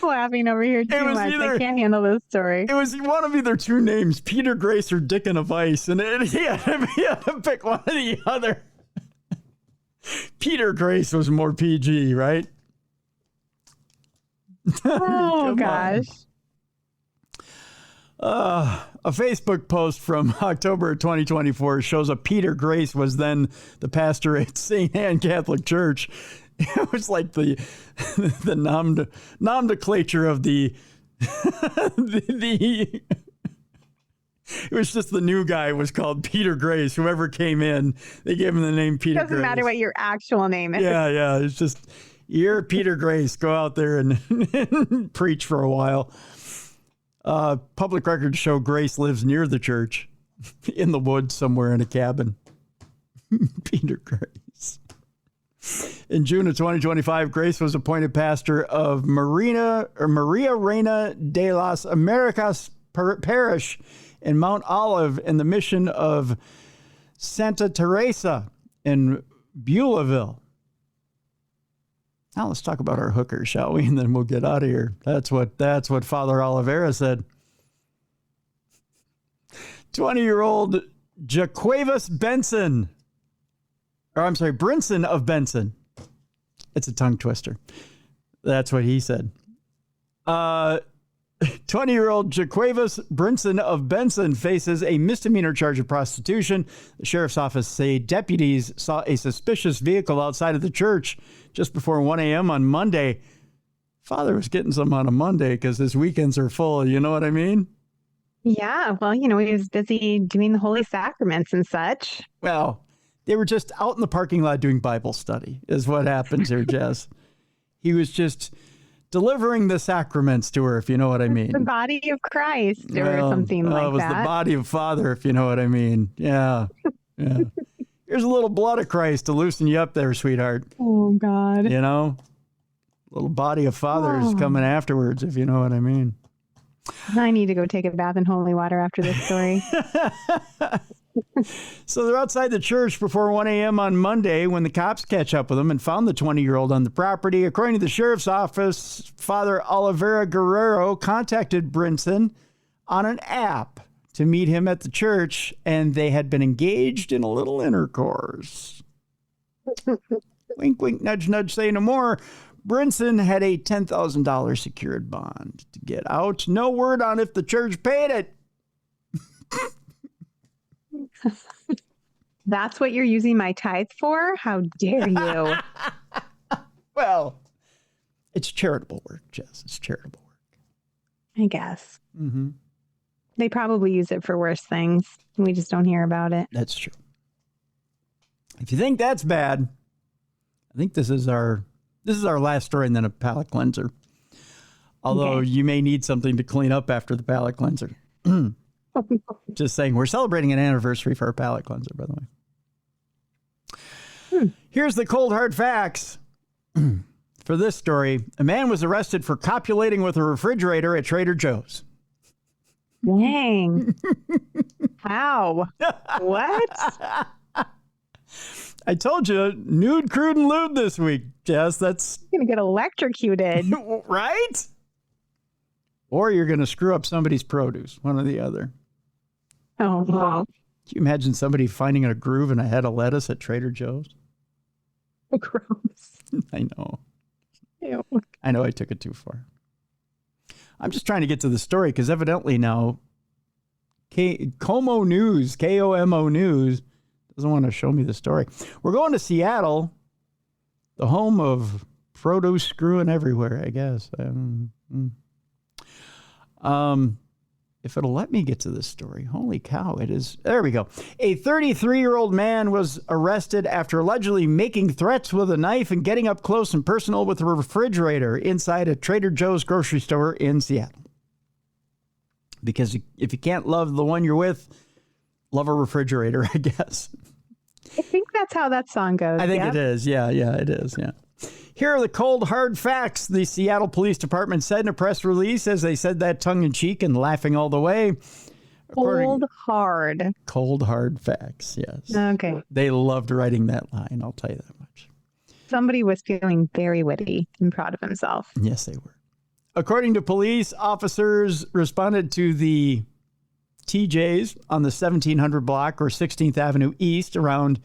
laughing over here too much. I can't handle this story. It was one of either two names, Peter Grace or Dick and a Vice, and he had to pick one or the other. Peter Grace was more PG, right? Oh, gosh. A Facebook post from October 2024 shows a Peter Grace was then the pastor at St. Anne Catholic Church. It was like the nomenclature of the It was just the new guy was called Peter Grace. Whoever came in, they gave him the name Peter Grace. Doesn't matter what your actual name is. Yeah. It's just, you're Peter Grace. Go out there and preach for a while. Public records show Grace lives near the church in the woods somewhere in a cabin. Peter Grace. In June of 2025, Grace was appointed pastor of Maria Reina de las Americas Parish in Mount Olive in the mission of Santa Teresa in Beulahville. Now let's talk about our hooker, shall we? And then we'll get out of here. That's what Father Oliveira said. 20-year-old Jaquavis Benson. Or I'm sorry, Brinson of Benson. It's a tongue twister. That's what he said. 20-year-old Jaquavis Brinson of Benson faces a misdemeanor charge of prostitution. The sheriff's office say deputies saw a suspicious vehicle outside of the church just before 1 a.m. on Monday. Father was getting some on a Monday because his weekends are full. You know what I mean? Yeah. Well, he was busy doing the holy sacraments and such. Well, they were just out in the parking lot doing Bible study is what happens here, Jess. He was just delivering the sacraments to her, if you know what I mean. The body of Christ or something like that. It was the body of Father, if you know what I mean. Yeah. Here's a little blood of Christ to loosen you up there, sweetheart. Oh, God. Little body of Father is coming afterwards, if you know what I mean. I need to go take a bath in holy water after this story. So they're outside the church before 1 a.m. on Monday when the cops catch up with them and found the 20-year-old on the property. According to the sheriff's office, Father Oliveira Guerrero contacted Brinson on an app to meet him at the church, and they had been engaged in a little intercourse. Wink, wink, nudge, nudge, say no more. Brinson had a $10,000 secured bond to get out. No word on if the church paid it. That's what you're using my tithe for? How dare you? Well, it's charitable work, Jess. It's charitable work. I guess. Mm-hmm. They probably use it for worse things. We just don't hear about it. That's true. If you think that's bad, I think this is our last story and then a palate cleanser. Although you may need something to clean up after the palate cleanser. Just saying, we're celebrating an anniversary for our palate cleanser, by the way. Here's the cold hard facts for this story. A man was arrested for copulating with a refrigerator at Trader Joe's. Dang. How? What? I told you, nude, crude, and lewd this week, Jess. That's going to get electrocuted. Right? Or you're going to screw up somebody's produce, one or the other. Oh, wow. Can you imagine somebody finding a groove in a head of lettuce at Trader Joe's? Gross. I know. Ew. I know I took it too far. I'm just trying to get to the story because evidently now Como News, KOMO News, doesn't want to show me the story. We're going to Seattle, the home of produce screwing everywhere, I guess. If it'll let me get to this story. Holy cow, it is. There we go. A 33-year-old man was arrested after allegedly making threats with a knife and getting up close and personal with a refrigerator inside a Trader Joe's grocery store in Seattle. Because if you can't love the one you're with, love a refrigerator, I guess. I think that's how that song goes. I think it is. Yeah, it is. Yeah. Here are the cold, hard facts, the Seattle Police Department said in a press release, as they said that tongue-in-cheek and laughing all the way. Cold, hard. Cold, hard facts, yes. Okay. They loved writing that line, I'll tell you that much. Somebody was feeling very witty and proud of himself. Yes, they were. According to police, officers responded to the TJs on the 1700 block or 16th Avenue East around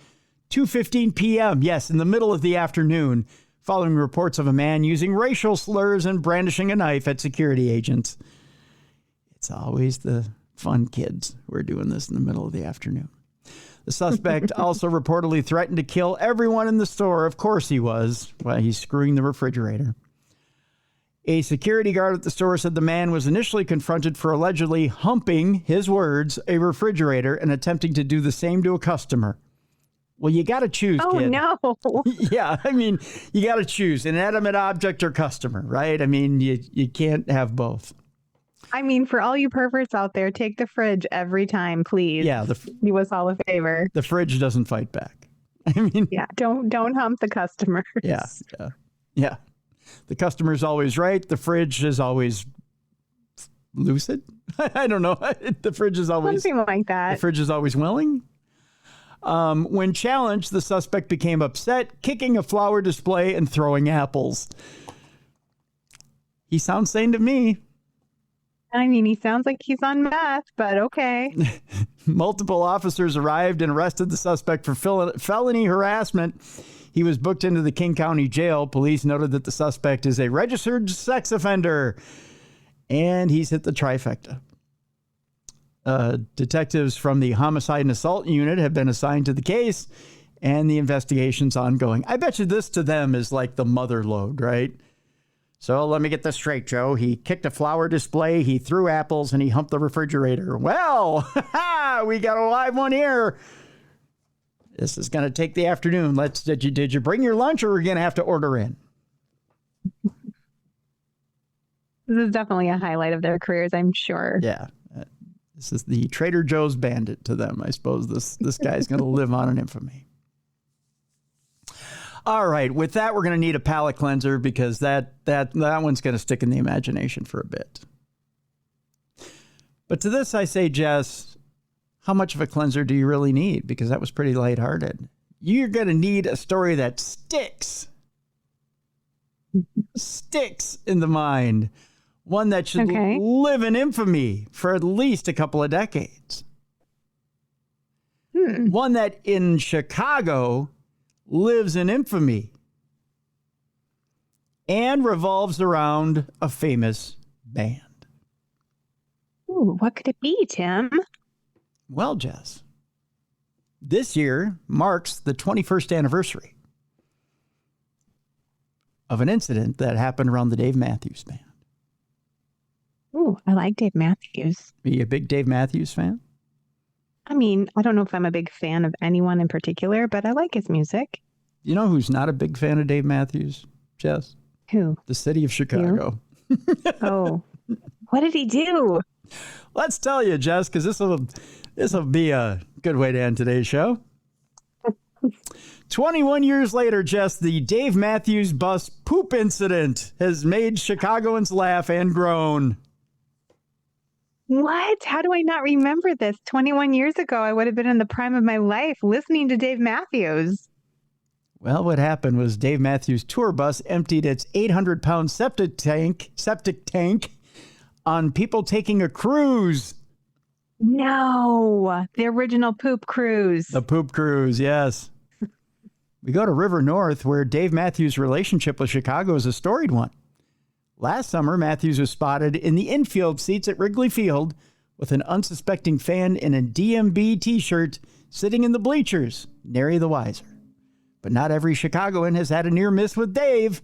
2:15 p.m., yes, in the middle of the afternoon, following reports of a man using racial slurs and brandishing a knife at security agents. It's always the fun kids who are doing this in the middle of the afternoon. The suspect also reportedly threatened to kill everyone in the store. Of course he was, while he's screwing the refrigerator. A security guard at the store said the man was initially confronted for allegedly humping, his words, a refrigerator and attempting to do the same to a customer. Well, you got to choose, Oh, kid. no. Yeah, I mean, you got to choose inanimate object or customer, right? I mean, you can't have both. I mean, for all you perverts out there, take the fridge every time, please. Yeah, do us all a favor. The fridge doesn't fight back. I mean, yeah, don't hump the customers. Yeah. The customer's always right. The fridge is always lucid. I don't know. The fridge is always something like that. The fridge is always willing. When challenged, the suspect became upset, kicking a flower display and throwing apples. He sounds sane to me. I mean, he sounds like he's on meth, but okay. Multiple officers arrived and arrested the suspect for felony harassment. He was booked into the King County Jail. Police noted that the suspect is a registered sex offender, and he's hit the trifecta. Detectives from the Homicide and Assault Unit have been assigned to the case, and the investigation's ongoing. I bet you this to them is like the mother lode, right? So let me get this straight, Joe. He kicked a flower display, he threw apples, and he humped the refrigerator. Well, we got a live one here. This is going to take the afternoon. Did you bring your lunch, or are we going to have to order in? This is definitely a highlight of their careers, I'm sure. Yeah. This is the Trader Joe's bandit to them. I suppose this guy's going to live on in infamy. All right. With that, we're going to need a palate cleanser because that one's going to stick in the imagination for a bit. But to this, I say, Jess, how much of a cleanser do you really need? Because that was pretty lighthearted. You're going to need a story that sticks in the mind. One that should live in infamy for at least a couple of decades. One that in Chicago lives in infamy and revolves around a famous band. Ooh, what could it be, Tim? Well, Jess, this year marks the 21st anniversary of an incident that happened around the Dave Matthews Band. Ooh, I like Dave Matthews. Are you a big Dave Matthews fan? I mean, I don't know if I'm a big fan of anyone in particular, but I like his music. You know who's not a big fan of Dave Matthews, Jess? Who? The city of Chicago. Oh, what did he do? Let's tell you, Jess, because this will be a good way to end today's show. 21 years later, Jess, the Dave Matthews bus poop incident has made Chicagoans laugh and groan. What? How do I not remember this? 21 years ago, I would have been in the prime of my life listening to Dave Matthews. Well, what happened was Dave Matthews' tour bus emptied its 800-pound septic tank on people taking a cruise. No, the original poop cruise. The poop cruise, yes. We go to River North, where Dave Matthews' relationship with Chicago is a storied one. Last summer, Matthews was spotted in the infield seats at Wrigley Field with an unsuspecting fan in a DMB t-shirt sitting in the bleachers, nary the wiser. But not every Chicagoan has had a near miss with Dave.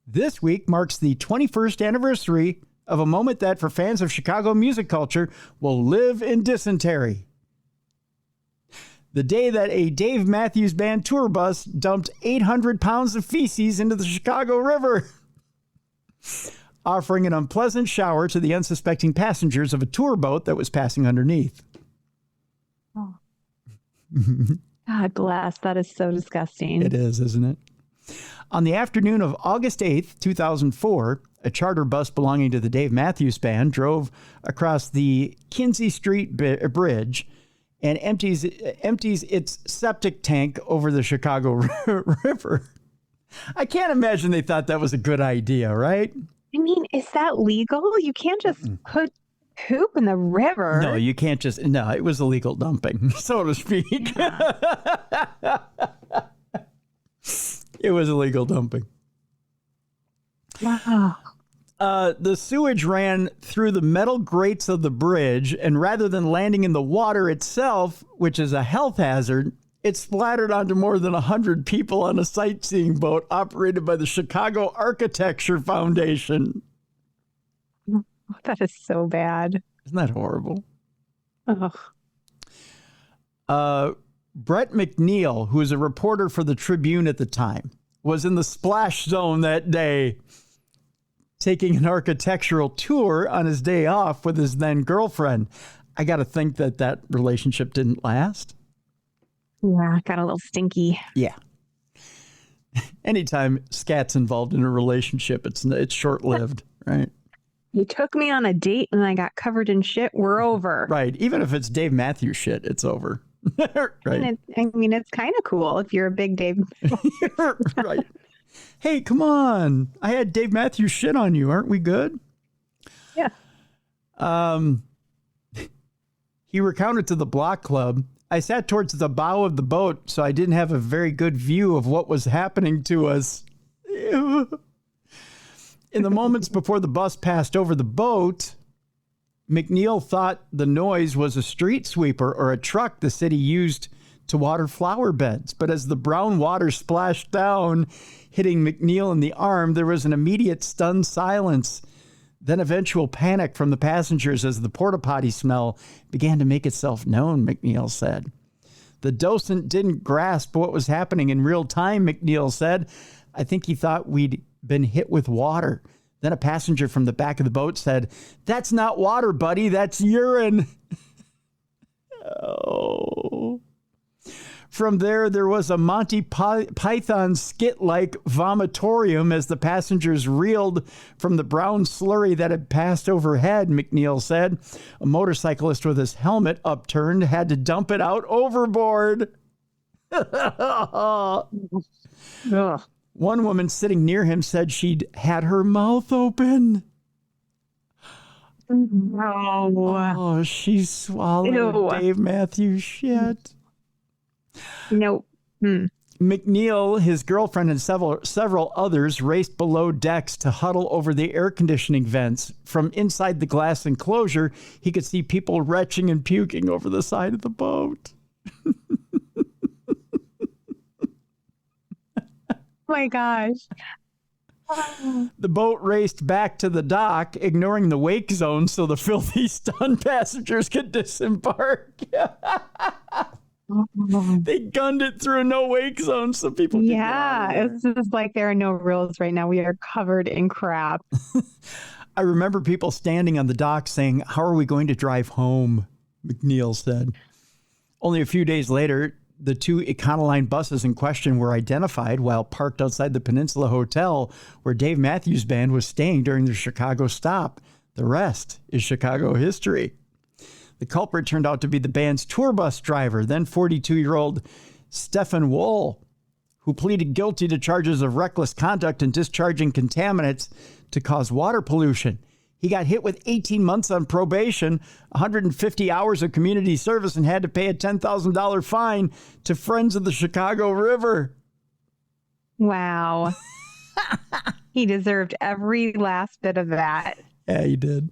This week marks the 21st anniversary of a moment that, for fans of Chicago music culture, will live in dysentery. The day that a Dave Matthews Band tour bus dumped 800 pounds of feces into the Chicago River, offering an unpleasant shower to the unsuspecting passengers of a tour boat that was passing underneath. Oh. God bless. That is so disgusting. It is, isn't it? On the afternoon of August 8th, 2004, a charter bus belonging to the Dave Matthews Band drove across the Kinsey Street Bridge and empties its septic tank over the Chicago River. I can't imagine they thought that was a good idea, right? I mean, is that legal? You can't just put poop in the river. No, you can't just. No, it was illegal dumping, so to speak. Yeah. It was illegal dumping. Wow. The sewage ran through the metal grates of the bridge, and rather than landing in the water itself, which is a health hazard, It splattered onto more than 100 people on a sightseeing boat operated by the Chicago Architecture Foundation. That is so bad. Isn't that horrible? Oh. Brett McNeil, who was a reporter for the Tribune at the time, was in the splash zone that day, taking an architectural tour on his day off with his then girlfriend. I got to think that relationship didn't last. Yeah, got a little stinky. Yeah. Anytime scat's involved in a relationship, it's short-lived, right? You took me on a date and I got covered in shit. We're over. Right. Even if it's Dave Matthews shit, it's over. Right. It's kind of cool if you're a big Dave. Right. Hey, come on. I had Dave Matthews shit on you. Aren't we good? Yeah. He recounted to the Block Club, I sat towards the bow of the boat, so I didn't have a very good view of what was happening to us. Ew. In the moments before the bus passed over the boat, McNeil thought the noise was a street sweeper or a truck the city used to water flower beds. But as the brown water splashed down, hitting McNeil in the arm, there was an immediate stunned silence. Then eventual panic from the passengers as the porta potty smell began to make itself known, McNeil said. The docent didn't grasp what was happening in real time, McNeil said. I think he thought we'd been hit with water. Then a passenger from the back of the boat said, "That's not water, buddy. That's urine." Oh. From there was a Monty Python skit-like vomitorium as the passengers reeled from the brown slurry that had passed overhead, McNeil said. A motorcyclist with his helmet upturned had to dump it out overboard. Ugh. One woman sitting near him said she'd had her mouth open. No. Oh, she swallowed Ew. Dave Matthews shit. Nope. McNeil, his girlfriend, and several others raced below decks to huddle over the air conditioning vents. From inside the glass enclosure, he could see people retching and puking over the side of the boat. Oh my gosh. The boat raced back to the dock, ignoring the wake zone so the filthy stunned passengers could disembark. They gunned it through a no wake zone so people could get out of there. It's just like there are no rules right now. We are covered in crap. I remember people standing on the dock saying, "How are we going to drive home?" McNeil said. Only a few days later, the two Econoline buses in question were identified while parked outside the Peninsula Hotel where Dave Matthews Band was staying during the Chicago stop. The rest is Chicago history. The culprit turned out to be the band's tour bus driver, then 42-year-old Stefan Wohl, who pleaded guilty to charges of reckless conduct and discharging contaminants to cause water pollution. He got hit with 18 months on probation, 150 hours of community service, and had to pay a $10,000 fine to Friends of the Chicago River. Wow. He deserved every last bit of that. Yeah, he did.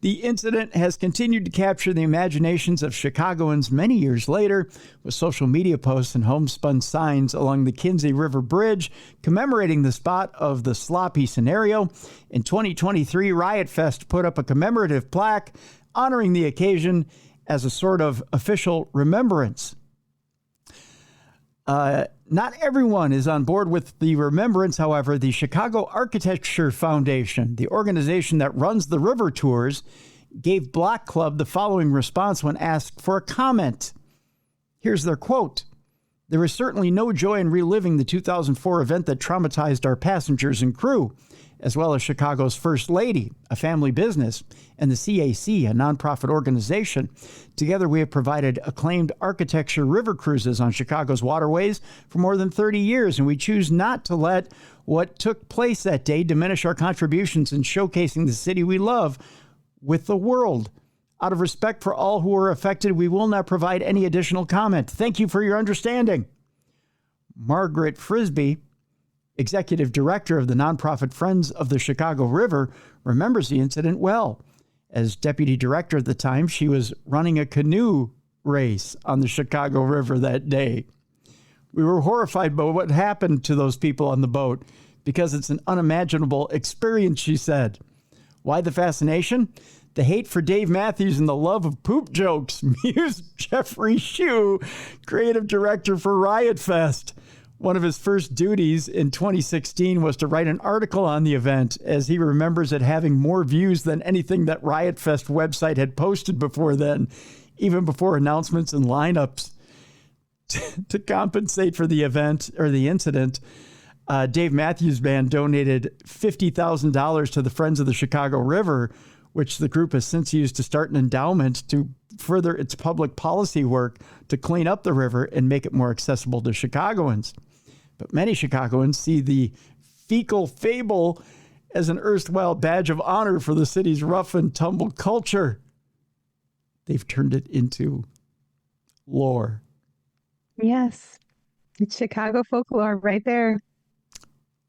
The incident has continued to capture the imaginations of Chicagoans many years later, with social media posts and homespun signs along the Kinsey River Bridge commemorating the spot of the sloppy scenario. In 2023, Riot Fest put up a commemorative plaque honoring the occasion as a sort of official remembrance. Not everyone is on board with the remembrance, however. The Chicago Architecture Foundation, the organization that runs the river tours, gave Block Club the following response when asked for a comment. Here's their quote. "There is certainly no joy in reliving the 2004 event that traumatized our passengers and crew, as well as Chicago's First Lady, a family business, and the CAC, a nonprofit organization. Together, we have provided acclaimed architecture river cruises on Chicago's waterways for more than 30 years, and we choose not to let what took place that day diminish our contributions in showcasing the city we love with the world. Out of respect for all who were affected, we will not provide any additional comment. Thank you for your understanding." Margaret Frisbee, executive director of the nonprofit Friends of the Chicago River, remembers the incident well. As deputy director at the time, she was running a canoe race on the Chicago River that day. We were horrified by what happened to those people on the boat because it's an unimaginable experience, she said. Why the fascination? The hate for Dave Matthews and the love of poop jokes, mused Jeffrey Shue, creative director for Riot Fest. One of his first duties in 2016 was to write an article on the event, as he remembers it having more views than anything that Riot Fest website had posted before then, even before announcements and lineups. To compensate for the event or the incident, Dave Matthews Band donated $50,000 to the Friends of the Chicago River, which the group has since used to start an endowment to further its public policy work to clean up the river and make it more accessible to Chicagoans. But many Chicagoans see the fecal fable as an erstwhile badge of honor for the city's rough and tumble culture. They've turned it into lore. Yes. It's Chicago folklore right there.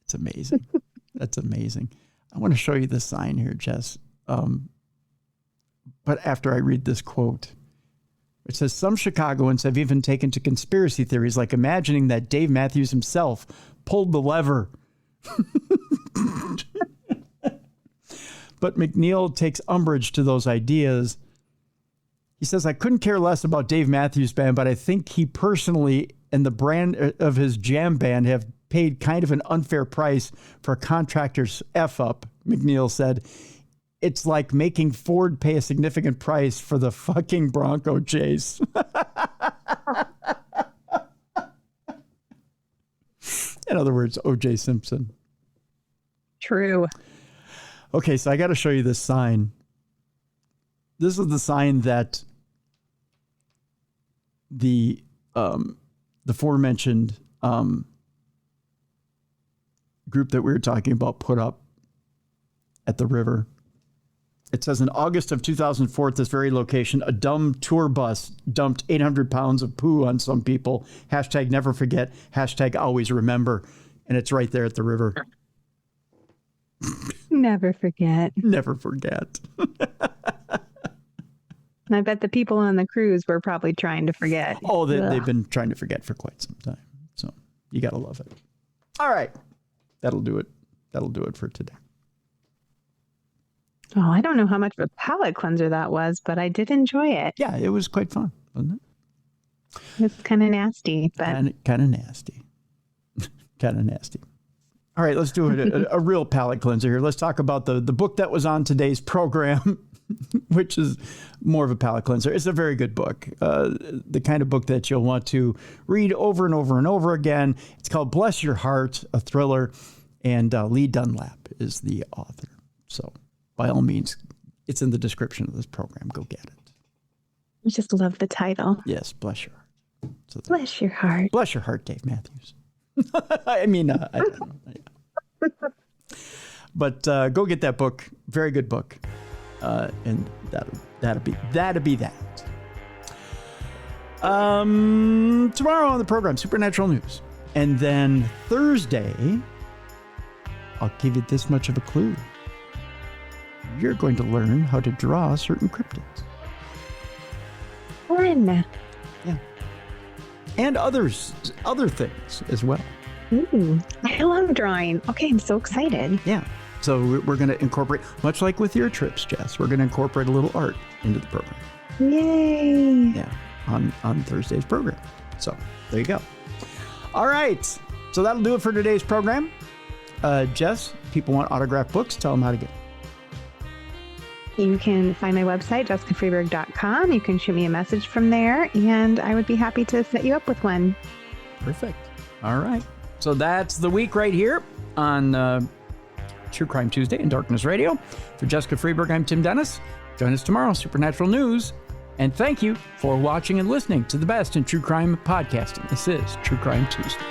It's amazing. That's amazing. I want to show you the sign here, Jess. But after I read this quote, it says, some Chicagoans have even taken to conspiracy theories, like imagining that Dave Matthews himself pulled the lever. But McNeil takes umbrage to those ideas. He says, I couldn't care less about Dave Matthews Band, but I think he personally and the brand of his jam band have paid kind of an unfair price for a contractor's F-up, McNeil said. It's like making Ford pay a significant price for the fucking Bronco chase. In other words, O.J. Simpson. True. Okay, so I got to show you this sign. This is the sign that the aforementioned group that we were talking about put up at the river. It says, in August of 2004, at this very location, a dumb tour bus dumped 800 pounds of poo on some people. Hashtag never forget. Hashtag always remember. And it's right there at the river. Never forget. Never forget. And I bet the people on the cruise were probably trying to forget. Oh, they've been trying to forget for quite some time. So you got to love it. All right. That'll do it. That'll do it for today. Oh, I don't know how much of a palate cleanser that was, but I did enjoy it. Yeah, it was quite fun, wasn't it? It's kind of nasty, but kind of nasty. Kind of nasty. All right, let's do a real palate cleanser here. Let's talk about the book that was on today's program, which is more of a palate cleanser. It's a very good book, the kind of book that you'll want to read over and over and over again. It's called Bless Your Heart, a thriller, and Leigh Dunlap is the author. So by all means, it's in the description of this program. Go get it. I just love the title. Yes, bless your heart. So bless your heart. Bless your heart, Dave Matthews. I mean, I don't know. But go get that book. Very good book. And that'll be that. Tomorrow on the program, Supernatural News. And then Thursday, I'll give you this much of a clue. You're going to learn how to draw certain cryptids. Fun. Yeah. And other things as well. Ooh, I love drawing. Okay, I'm so excited. Yeah. So we're going to incorporate, much like with your trips, Jess, we're going to incorporate a little art into the program. Yay. Yeah, on Thursday's program. So there you go. All right. So that'll do it for today's program. Jess, people want autographed books. Tell them how to get it. You can find my website, jessicafreeberg.com. You can shoot me a message from there, and I would be happy to set you up with one. Perfect. All right. So that's the week right here on True Crime Tuesday and Darkness Radio. For Jessica Freeberg, I'm Tim Dennis. Join us tomorrow, Supernatural News. And thank you for watching and listening to the best in true crime podcasting. This is True Crime Tuesday.